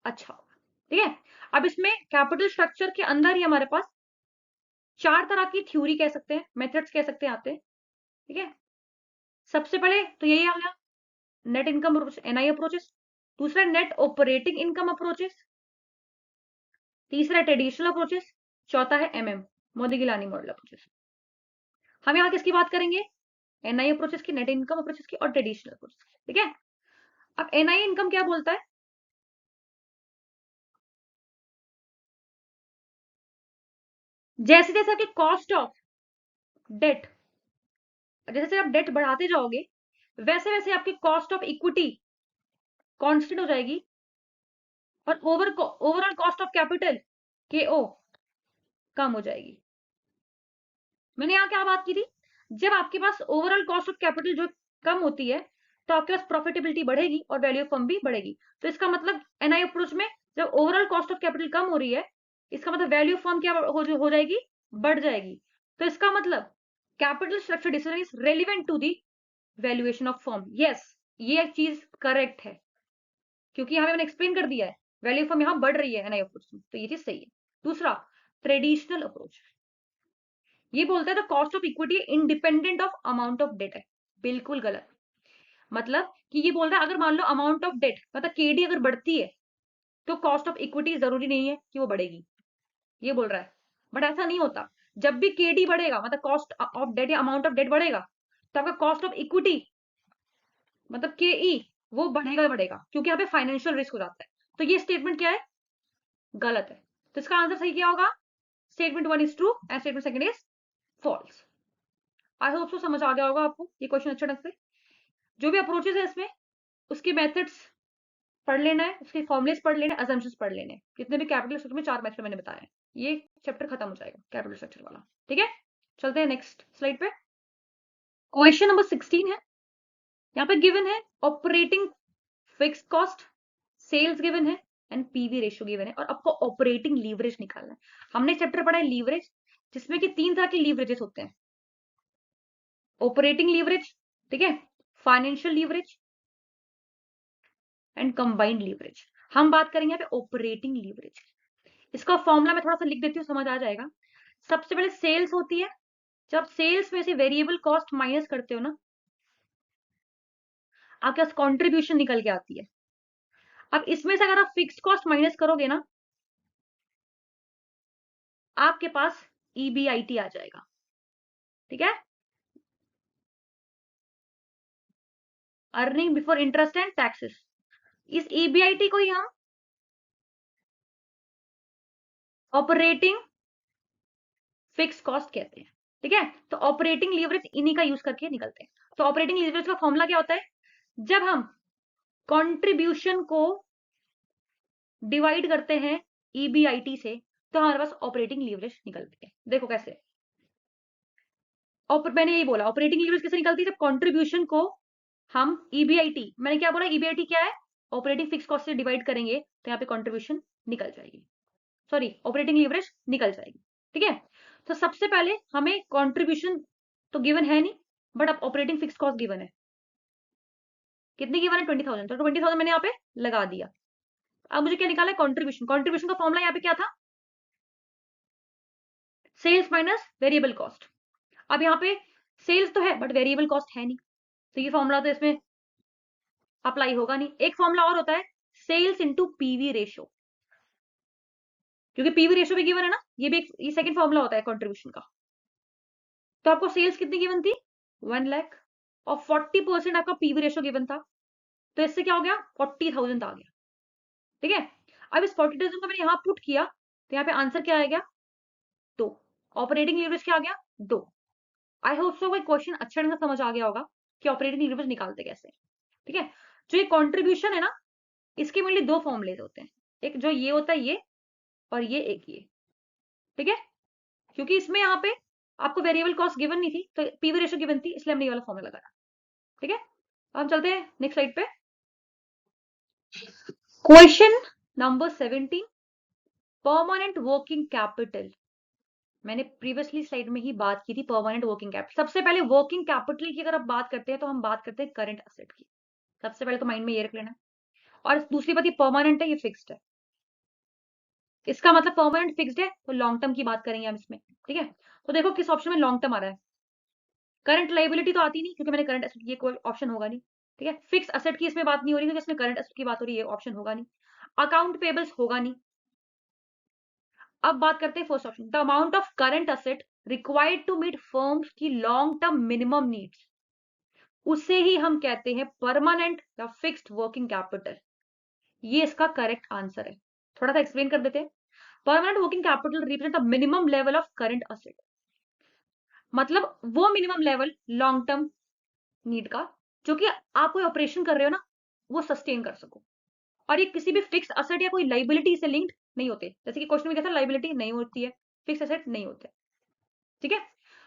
अच्छा होगा, ठीक है। अब इसमें कैपिटल स्ट्रक्चर के अंदर ही हमारे पास 4 तरह की थ्योरी कह सकते हैं, मेथड्स कह सकते हैं आते हैं, ठीक है। सबसे पहले तो यही आ गया नेट इनकम एनआई अप्रोचेस, दूसरा नेट ऑपरेटिंग इनकम अप्रोचेस, तीसरा ट्रेडिशनल अप्रोचेस, चौथा है एमएम मोदीगिलानी मॉडल अप्रोचेस। हम यहाँ किसकी बात करेंगे, एनआई अप्रोचेस की, नेट इनकम अप्रोचेस की और ट्रेडिशनल अप्रोचेस की, ठीक है। अब एनआई इनकम क्या बोलता है, जैसे जैसे आपकी कॉस्ट ऑफ डेट, जैसे जैसे आप डेट बढ़ाते जाओगे वैसे वैसे आपकी कॉस्ट ऑफ इक्विटी कांस्टेंट हो जाएगी और ओवरऑल कॉस्ट ऑफ कैपिटल केओ कम हो जाएगी। मैंने यहाँ क्या बात की थी, जब आपके पास ओवरऑल कॉस्ट ऑफ कैपिटल जो कम होती है तो आपके पास प्रॉफिटेबिलिटी बढ़ेगी और वैल्यू ऑफ फर्म भी बढ़ेगी। तो इसका मतलब एनआई अप्रोच में जब ओवरऑल कॉस्ट ऑफ कैपिटल कम हो रही है, इसका मतलब वैल्यू ऑफ फर्म क्या हो जाएगी, बढ़ जाएगी। तो इसका मतलब capital structure decision is relevant to the valuation of firm. Yes, ये चीज करेक्ट है क्योंकि यहाँ पे मैंने एक्सप्लेन कर दिया है वैल्यू ऑफ फर्म यहाँ बढ़ रही है एनआई अप्रोच में, तो ये चीज सही है। दूसरा ट्रेडिशनल अप्रोच, ये बोलता है the cost of equity independent of amount of debt है, बिल्कुल गलत। मतलब कि ये बोल रहा है अगर मान लो अमाउंट ऑफ डेट मतलब केडी अगर बढ़ती है तो कॉस्ट ऑफ इक्विटी जरूरी नहीं है कि वो बढ़ेगी, ये बोल रहा है। बट ऐसा नहीं होता, जब भी केडी बढ़ेगा मतलब कॉस्ट ऑफ डेट या अमाउंट ऑफ डेट बढ़ेगा तो आपका कॉस्ट ऑफ इक्विटी मतलब के ई वो बढ़ेगा ही बढ़ेगा, क्योंकि यहाँ पे फाइनेंशियल रिस्क हो जाता है। तो ये स्टेटमेंट क्या है, गलत है। तो इसका आंसर सही क्या होगा, statement 1 is true and statement second is false. I hope so समझ आ गया होगा आपको ये क्वेश्चन अच्छा ढंग से। जो भी अप्रोचेस है इसमें उसके मेथड्स पढ़ लेना है, उसके फॉर्मुलेस पढ़ लेने, असम्पशंस पढ़ लेने, जितने भी कैपिटल स्ट्रक्चर में 4 मेथड मैंने बताया है। ये चैप्टर खत्म हो जाएगा कैपिटल स्ट्रक्चर वाला, ठीक है। चलते हैं नेक्स्ट स्लाइड पे। क्वेश्चन नंबर 16 है, यहाँ पे गिवन है operating fix cost, sales given है एंड पीवी रेशियो गिवन है और आपको ऑपरेटिंग लीवरेज निकालना है। हमने चैप्टर पढ़ा है लीवरेज, जिसमें कि 3 तरह के लीवरेजेस होते हैं, ऑपरेटिंग लीवरेज, ठीक है, financial leverage and combined leverage. हम बात करेंगे यहाँ पे ऑपरेटिंग लीवरेज। इसका फॉर्मूला मैं थोड़ा सा लिख देती हूँ, समझ आ जाएगा। सबसे पहले सेल्स होती है, जब सेल्स में से वेरिएबल कॉस्ट माइनस करते हो ना, आपके पास कॉन्ट्रीब्यूशन निकल के आती है। अब इसमें से अगर आप फिक्स कॉस्ट माइनस करोगे ना, आपके पास ईबीआईटी आ जाएगा, ठीक है, earning before interest and taxes. इस ईबीआईटी को ही हम ऑपरेटिंग फिक्स कॉस्ट कहते हैं, ठीक है। तो ऑपरेटिंग लीवरेज इन्हीं का यूज करके निकलते हैं। तो ऑपरेटिंग लीवरेज का फॉर्मूला क्या होता है, जब हम कंट्रीब्यूशन को डिवाइड करते हैं ईबीआईटी से तो हमारे पास ऑपरेटिंग लीवरेज निकलती है। देखो कैसे, मैंने यही बोला ऑपरेटिंग लीवरेज कैसे निकलती है, जब कंट्रीब्यूशन को हम ईबीआईटी, मैंने क्या बोला, ईबीआईटी क्या है, ऑपरेटिंग फिक्स कॉस्ट से डिवाइड करेंगे तो यहाँ पे कंट्रीब्यूशन निकल जाएगी, सॉरी ऑपरेटिंग लीवरेज निकल जाएगी, ठीक है। तो सबसे पहले हमें कंट्रीब्यूशन तो गिवन है नहीं, बट अब ऑपरेटिंग फिक्स कॉस्ट गिवन है। कितनी गिवन है 20,000, तो 20,000 मैंने यहाँ पे लगा दिया। अब मुझे क्या निकाला है, कंट्रीब्यूशन। कंट्रीब्यूशन का फॉर्मूला यहाँ पे क्या था, सेल्स माइनस वेरिएबल कॉस्ट। अब यहाँ पे सेल्स तो है बट वेरिएबल कॉस्ट है नहीं, तो ये फॉर्मूला तो इसमें अप्लाई होगा नहीं। एक फॉर्मूला और होता है सेल्स इंटू पीवी रेशियो, क्योंकि पीवी रेशियो भी गिवन है ना, ये भी ये सेकंड फॉर्मूला होता है कंट्रीब्यूशन का। तो आपको सेल्स कितनी गिवन थी, 1 लाख, और 40% आपका पीवी रेशियो गिवन था, तो इससे क्या हो गया, 40,000 आ गया। ठीक है, अब इस 40,000 को मैंने यहाँ पुट किया, तो यहाँ पे आंसर क्या आ गया, 2। ऑपरेटिंग लीवरेज क्या आ गया, 2। आई होप सो कोई क्वेश्चन अच्छे ढंग से समझ आ गया होगा कि ऑपरेटिंग लीवरेज निकालते कैसे। ठीक है, जो ये कंट्रीब्यूशन है ना, इसके मेनली दो फॉर्मूले होते हैं, एक जो ये होता है ये, और ये एक ये। ठीक है, क्योंकि इसमें यहाँ पे आपको वेरिएबल कॉस्ट गिवन नहीं थी, तो पीवी रेशियो गिवन थी, इसलिए हमने ये वाला फॉर्मूला लगाया। ठीक है, अब हम चलते हैं नेक्स्ट स्लाइड पे। Question number 17, permanent working capital. मैंने प्रीवियसली स्लाइड में ही बात की थी परमानेंट वर्किंग कैपिटल। सबसे पहले वर्किंग कैपिटल की अगर आप बात करते हैं तो हम बात करते हैं करंट एसेट की, सबसे पहले तो माइंड में ये रख लेना। और दूसरी बात, ये परमानेंट है, ये फिक्स्ड है। इसका मतलब परमानेंट फिक्स्ड है तो लॉन्ग टर्म की बात करेंगे हम इसमें। ठीक है, तो देखो किस ऑप्शन में लॉन्ग टर्म आ रहा है। करंट लाइबिलिटी तो आती नहीं क्योंकि मैंने करंट एसेट, ये कोई ऑप्शन होगा नहीं। ठीक है, फिक्स एसेट की इसमें बात नहीं हो रही क्योंकि इसमें करंट एसेट की बात हो रही है, ये ऑप्शन होगा नहीं। अकाउंट पेबल्स होगा नहीं। अब बात करते हैं first option, the amount of current asset required to meet firm's की लॉन्ग टर्म मिनिमम नीड्स, उसे ही हम कहते हैं परमानेंट या फिक्स्ड वर्किंग कैपिटल। ये इसका करेक्ट आंसर है। थोड़ा सा एक्सप्लेन कर देते हैं। Permanent working capital represent the minimum level of current asset, मतलब वो minimum level long term need का जो कि आप कोई ऑपरेशन कर रहे हो ना, वो सस्टेन कर सको। और ये किसी भी फिक्स एसेट या कोई लाइबिलिटी से लिंक्ड नहीं होते, जैसे कि क्वेश्चन में क्या था, लाइबिलिटी नहीं होती है, फिक्स एसेट नहीं होते। ठीक है,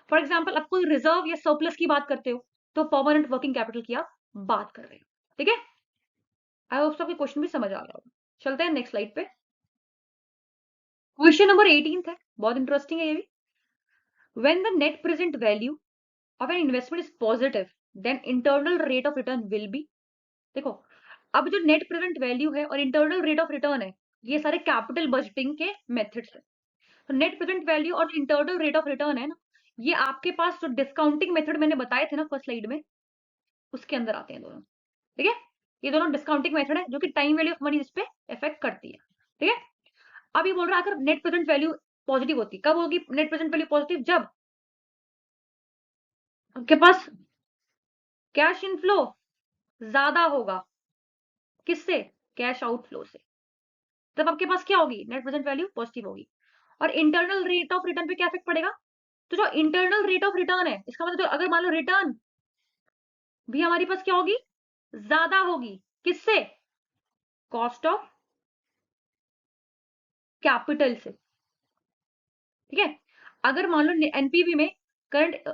फॉर एग्जाम्पल आप कोई रिजर्व या सरप्लस की बात करते हो तो परमानेंट वर्किंग कैपिटल की आप बात कर रहे हो। ठीक है, आई होप आपको क्वेश्चन भी समझ आ गया होगा। चलते हैं नेक्स्ट स्लाइड पे। क्वेश्चन नंबर 18 है, बहुत इंटरेस्टिंग है ये भी। When the net present value of an investment is positive then internal rate of return will be. देखो, अब जो नेट प्रेजेंट वैल्यू है और इंटरनल रेट ऑफ रिटर्न है, ये सारे कैपिटल बजटिंग के मेथड्स है। तो नेट प्रेजेंट वैल्यू और इंटरनल रेट ऑफ रिटर्न है ना, ये आपके पास जो डिस्काउंटिंग मेथड मैंने बताए थे ना फर्स्ट स्लाइड में, उसके अंदर आते हैं दोनों। ठीक है, ये दोनों डिस्काउंटिंग मेथड है जो कि टाइम वैल्यू ऑफ मनी इस पे इफेक्ट करती है। ठीक है, अब ये बोल रहा है अगर नेट प्रेजेंट वैल्यू पॉजिटिव होती, कब होगी नेट प्रेजेंट वैल्यू पॉजिटिव, जब आपके पास कैश इनफ्लो ज्यादा होगा, किससे, कैश आउटफ्लो से, तब आपके पास क्या होगी, नेट प्रेजेंट वैल्यू पॉजिटिव होगी। और इंटरनल रेट ऑफ रिटर्न पे क्या इफेक्ट पड़ेगा, तो जो इंटरनल रेट ऑफ रिटर्न है, इसका मतलब तो अगर मान लो रिटर्न भी हमारे पास क्या होगी, ज्यादा होगी, किससे, कॉस्ट ऑफ कैपिटल से। ठीक है, अगर मान लो एनपीवी में करंट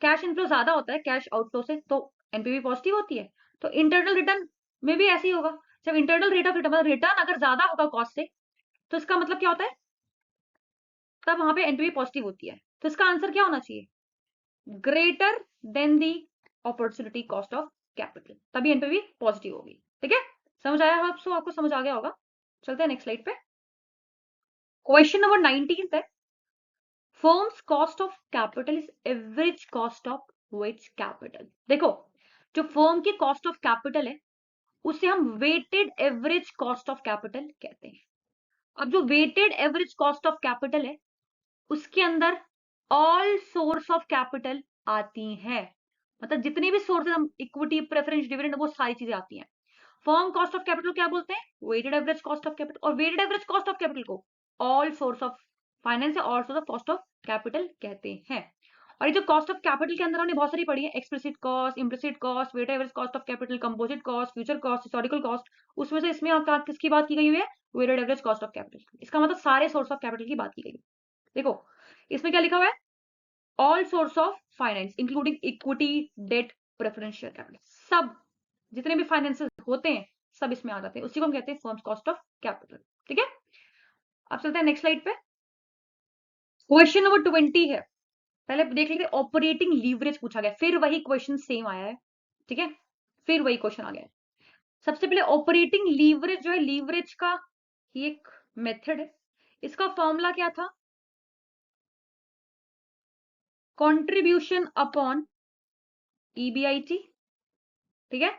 कैश इनफ्लो ज्यादा होता है कैश आउटफ्लो से, तो एनपीवी पॉजिटिव होती है। तो इंटरनल रिटर्न में भी ऐसे ही होगा, जब इंटरनल रेट ऑफ रिटर्न मतलब रिटर्न अगर ज्यादा होगा कॉस्ट से, तो इसका मतलब क्या होता है, तब वहां पे एनपीवी पॉजिटिव होती है। तो इसका आंसर क्या होना चाहिए, greater than the opportunity cost of capital, तभी एनपीवी पॉजिटिव होगी। ठीक है, समझ आया आप, सो आपको समझ आ गया होगा। चलते हैं नेक्स्ट स्लाइड पे। क्वेश्चन नंबर 19 है, firms cost of capital is average cost of which capital. देखो, जो फर्म की कॉस्ट ऑफ कैपिटल है उसे हम weighted average cost of capital कहते हैं। अब जो weighted average cost of capital है, उसके अंदर ऑल सोर्स ऑफ कैपिटल आती हैं, मतलब जितनी भी सोर्सेज, हम इक्विटी, प्रेफरेंस, डिविडेंड, वो सारी चीजें आती हैं। फर्म कॉस्ट ऑफ कैपिटल क्या बोलते हैं, weighted average cost of capital, और weighted average cost of capital को ऑल सोर्स ऑफ फाइनेंस या all source of cost of capital कहते हैं। और ये जो कॉस्ट ऑफ कैपिटल के अंदर हमने बहुत सारी पढ़ी है, explicit cost, implicit cost, weighted average cost of capital, composite cost, future cost, historical cost, उसमें से इसमें आपका किसकी बात की गई हुई है, weighted average cost of capital. इसका मतलब सारे सोर्स ऑफ कैपिटल की बात की गई है। देखो, इसमें क्या लिखा हुआ है, all source of finance including equity, debt, preferential capital, सब जितने भी फाइनेंसेस होते हैं सब इसमें आ जाते हैं, उसी को हम कहते हैं फर्म्स कॉस्ट ऑफ कैपिटल। ठीक है, अब चलते हैं नेक्स्ट स्लाइड पे। क्वेश्चन नंबर 20 है, पहले देख लीजिए, ऑपरेटिंग लीवरेज पूछा गया, फिर वही क्वेश्चन सेम आया है। ठीक है, फिर वही क्वेश्चन आ गया है। सबसे पहले ऑपरेटिंग लीवरेज जो है, लीवरेज का ही एक मेथड है। इसका फॉर्मूला क्या था? Contribution upon EBIT. ठीक है,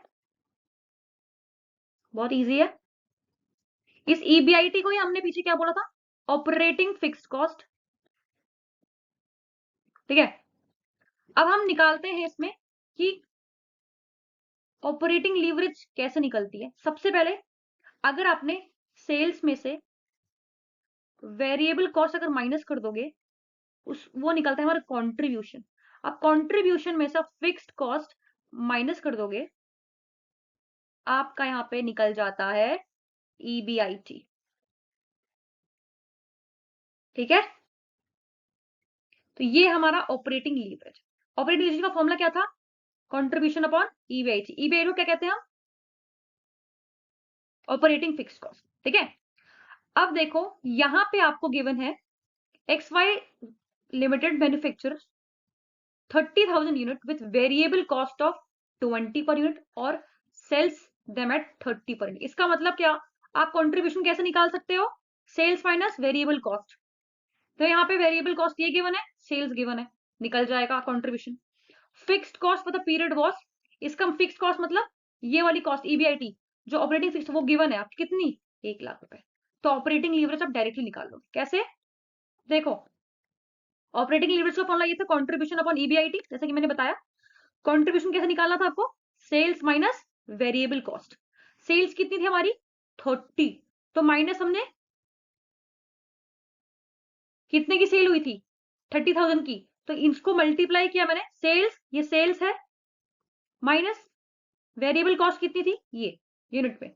बहुत इजी है। इस ईबीआईटी को ही हमने पीछे क्या बोला था? Operating fixed cost. ठीक है, अब हम निकालते हैं इसमें कि ऑपरेटिंग लीवरेज कैसे निकलती है। सबसे पहले अगर आपने सेल्स में से वेरिएबल कॉस्ट अगर माइनस कर दोगे, उस वो निकलता है हमारा कंट्रीब्यूशन। अब कंट्रीब्यूशन में से फिक्स्ड कॉस्ट माइनस कर दोगे, आपका यहां पे निकल जाता है ईबीआईटी। ठीक है, तो ये हमारा ऑपरेटिंग लीवरेज। ऑपरेटिंग लीवरेज का फॉर्मूला क्या था? Contribution upon EBIT. ईबीआईटी को क्या कहते हैं हम? Operating fixed cost. ठीक है, अब देखो यहां पे आपको गिवन है X Y limited manufacturers 30,000 unit with variable cost of 20 per unit और sales them at 30 per unit. इसका मतलब क्या? आप कंट्रीब्यूशन कैसे निकाल सकते हो? Sales minus variable cost. तो यहाँ पे वेरिएबल कॉस्ट ये गिवन है, सेल्स गिवन है, निकल जाएगा contribution. Fixed cost for the period was, इसका फिक्स्ड कॉस्ट मतलब ये वाली कॉस्ट ईबीआईटी जो ऑपरेटिंग फिक्स वो गिवन है आपकी कितनी? 1 लाख रुपए। तो ऑपरेटिंग लीवरेज आप डायरेक्टली निकाल लोगे। कैसे? देखो ऑपरेटिंग लीवरेज का फॉर्मूला ये था कंट्रीब्यूशन अपॉन ईबीआईटी, जैसे कि मैंने बताया। कंट्रीब्यूशन कैसे निकालना था आपको? Sales minus variable cost. Sales कितनी थी हमारी? 30, तो माइनस हमने कितने की सेल हुई थी? 30,000 की, तो इसको मल्टीप्लाई किया मैंने। सेल्स, ये सेल्स है, माइनस वेरिएबल कॉस्ट कितनी थी? ये यूनिट में,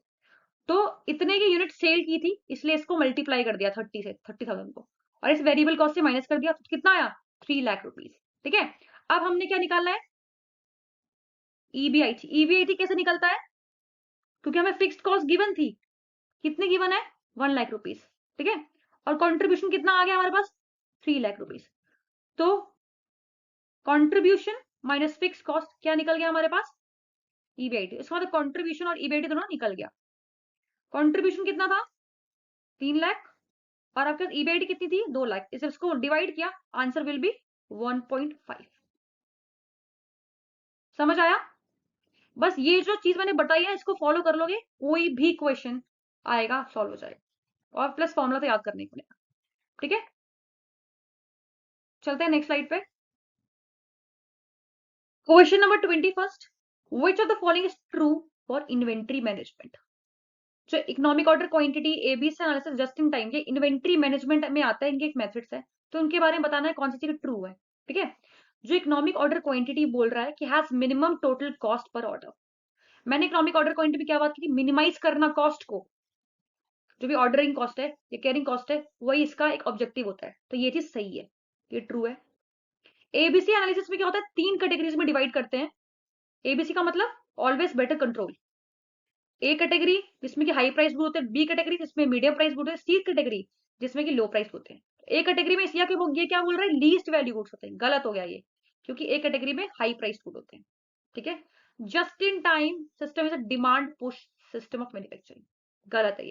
तो इतने की यूनिट सेल की थी, इसलिए इसको मल्टीप्लाई कर दिया 30 से, 30,000 को, और इस वेरिएबल कॉस्ट से माइनस कर दिया, तो कितना आया? 3 लाख रुपीज। ठीक है, अब हमने क्या निकालना है? ईबीआईटी। ईबीआईटी कैसे निकलता है? क्योंकि हमें फिक्स्ड कॉस्ट गिवन थी, कितनी गिवन है? 1 लाख रुपीज। ठीक है, और कंट्रीब्यूशन कितना आ गया हमारे पास? 3 लाख रुपीज। तो कंट्रीब्यूशन माइनस फिक्स्ड कॉस्ट क्या निकल गया हमारे पास? ईबीआईटी। इसका मतलब कंट्रीब्यूशन और ईबीआईटी दोनों निकल गया। कंट्रीब्यूशन कितना था? 3 लाख, और आपके पास ईबीआईटी कितनी थी? 2 लाख। इसे इसको डिवाइड किया, आंसर विल बी 1.5। समझ आया? बस ये जो चीज मैंने बताई है इसको फॉलो कर लोगे, कोई भी क्वेश्चन आएगा सॉल्व हो जाएगा, और प्लस फॉर्मूला तो याद करने को पड़ेगा। ठीक है, चलते हैं नेक्स्ट स्लाइड पे। Question number 21, which of the following is true for inventory management? जो economic order quantity, ABC analysis, just in time, ये इन्वेंट्री मैनेजमेंट में आता है, इनके एक मेथड्स है, तो उनके बारे में बताना है कौन सी चीज ट्रू है। ठीक है, जो इकोनॉमिक ऑर्डर क्वांटिटी बोल रहा है कि has minimum total cost per order. मैंने इकोनॉमिक ऑर्डर क्वांटिटी में क्या बात की थी? मिनिमाइज करना कॉस्ट को, जो भी ऑर्डरिंग कॉस्ट है या कैरिंग कॉस्ट है, वही इसका एक ऑब्जेक्टिव होता है, तो ये चीज सही है, ये ट्रू है। एबीसी एनालिसिस में क्या होता है? 3 कैटेगरीज में डिवाइड करते हैं। एबीसी का मतलब always better control. A category जिसमें कि हाई प्राइस गुड होते हैं, बी कैटेगरी जिसमें मीडियम प्राइस गुड होते हैं, सी कैटेगरी जिसमें कि लो प्राइस होते हैं। ए कैटेगरी में इसलिए वो ये क्या बोल रहा है? लीस्ट वैल्यू गुड्स होते हैं। गलत हो गया ये, क्योंकि ए कैटेगरी में हाई प्राइस गुड होते हैं। ठीक है, just in time system is a demand push system of manufacturing. गलत है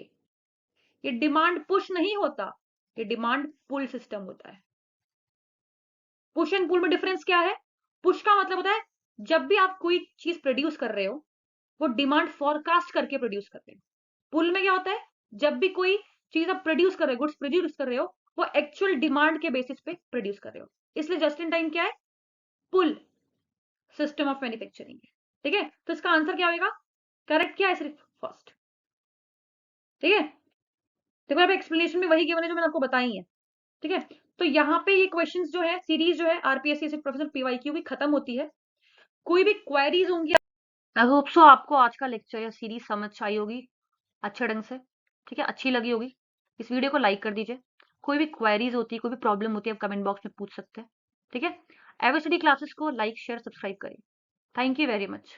ये डिमांड पुश नहीं होता, ये डिमांड पुल सिस्टम होता है। पुश एंड पुल में डिफरेंस क्या है? पुश का मतलब होता है जब भी आप कोई चीज प्रोड्यूस कर रहे हो, वो डिमांड फोरकास्ट करके प्रोड्यूस कर रहे हो। पुल में क्या होता है? जब भी कोई चीज आप प्रोड्यूस कर रहे हो, गुड्स प्रोड्यूस कर रहे हो, वो एक्चुअल डिमांड के बेसिस पे प्रोड्यूस कर रहे हो। इसलिए जस्ट इन टाइम क्या है? पुल सिस्टम ऑफ मैन्युफैक्चरिंग है। ठीक है, तो इसका आंसर क्या होगा? करेक्ट क्या है? सिर्फ फर्स्ट। ठीक है, देखो अब एक्सप्लेनेशन में वही गिवन है जो मैंने आपको बताई है। ठीक है, तो यहाँ पे ये क्वेश्चंस जो है, सीरीज जो है आरपीएससी प्रोफेसर पीवाईक्यू की खत्म होती है। कोई भी क्वेरीज होंगी, आई होप सो आपको आज का लेक्चर या सीरीज समझ आई होगी अच्छे ढंग से। ठीक है, अच्छी लगी होगी। इस वीडियो को लाइक कर दीजिए। कोई भी क्वेरीज होती है, कोई भी प्रॉब्लम होती है, आप कमेंट बॉक्स में पूछ सकते हैं। ठीक है, एवरीस्टडी क्लासेस को लाइक शेयर सब्सक्राइब करें। Thank you very much.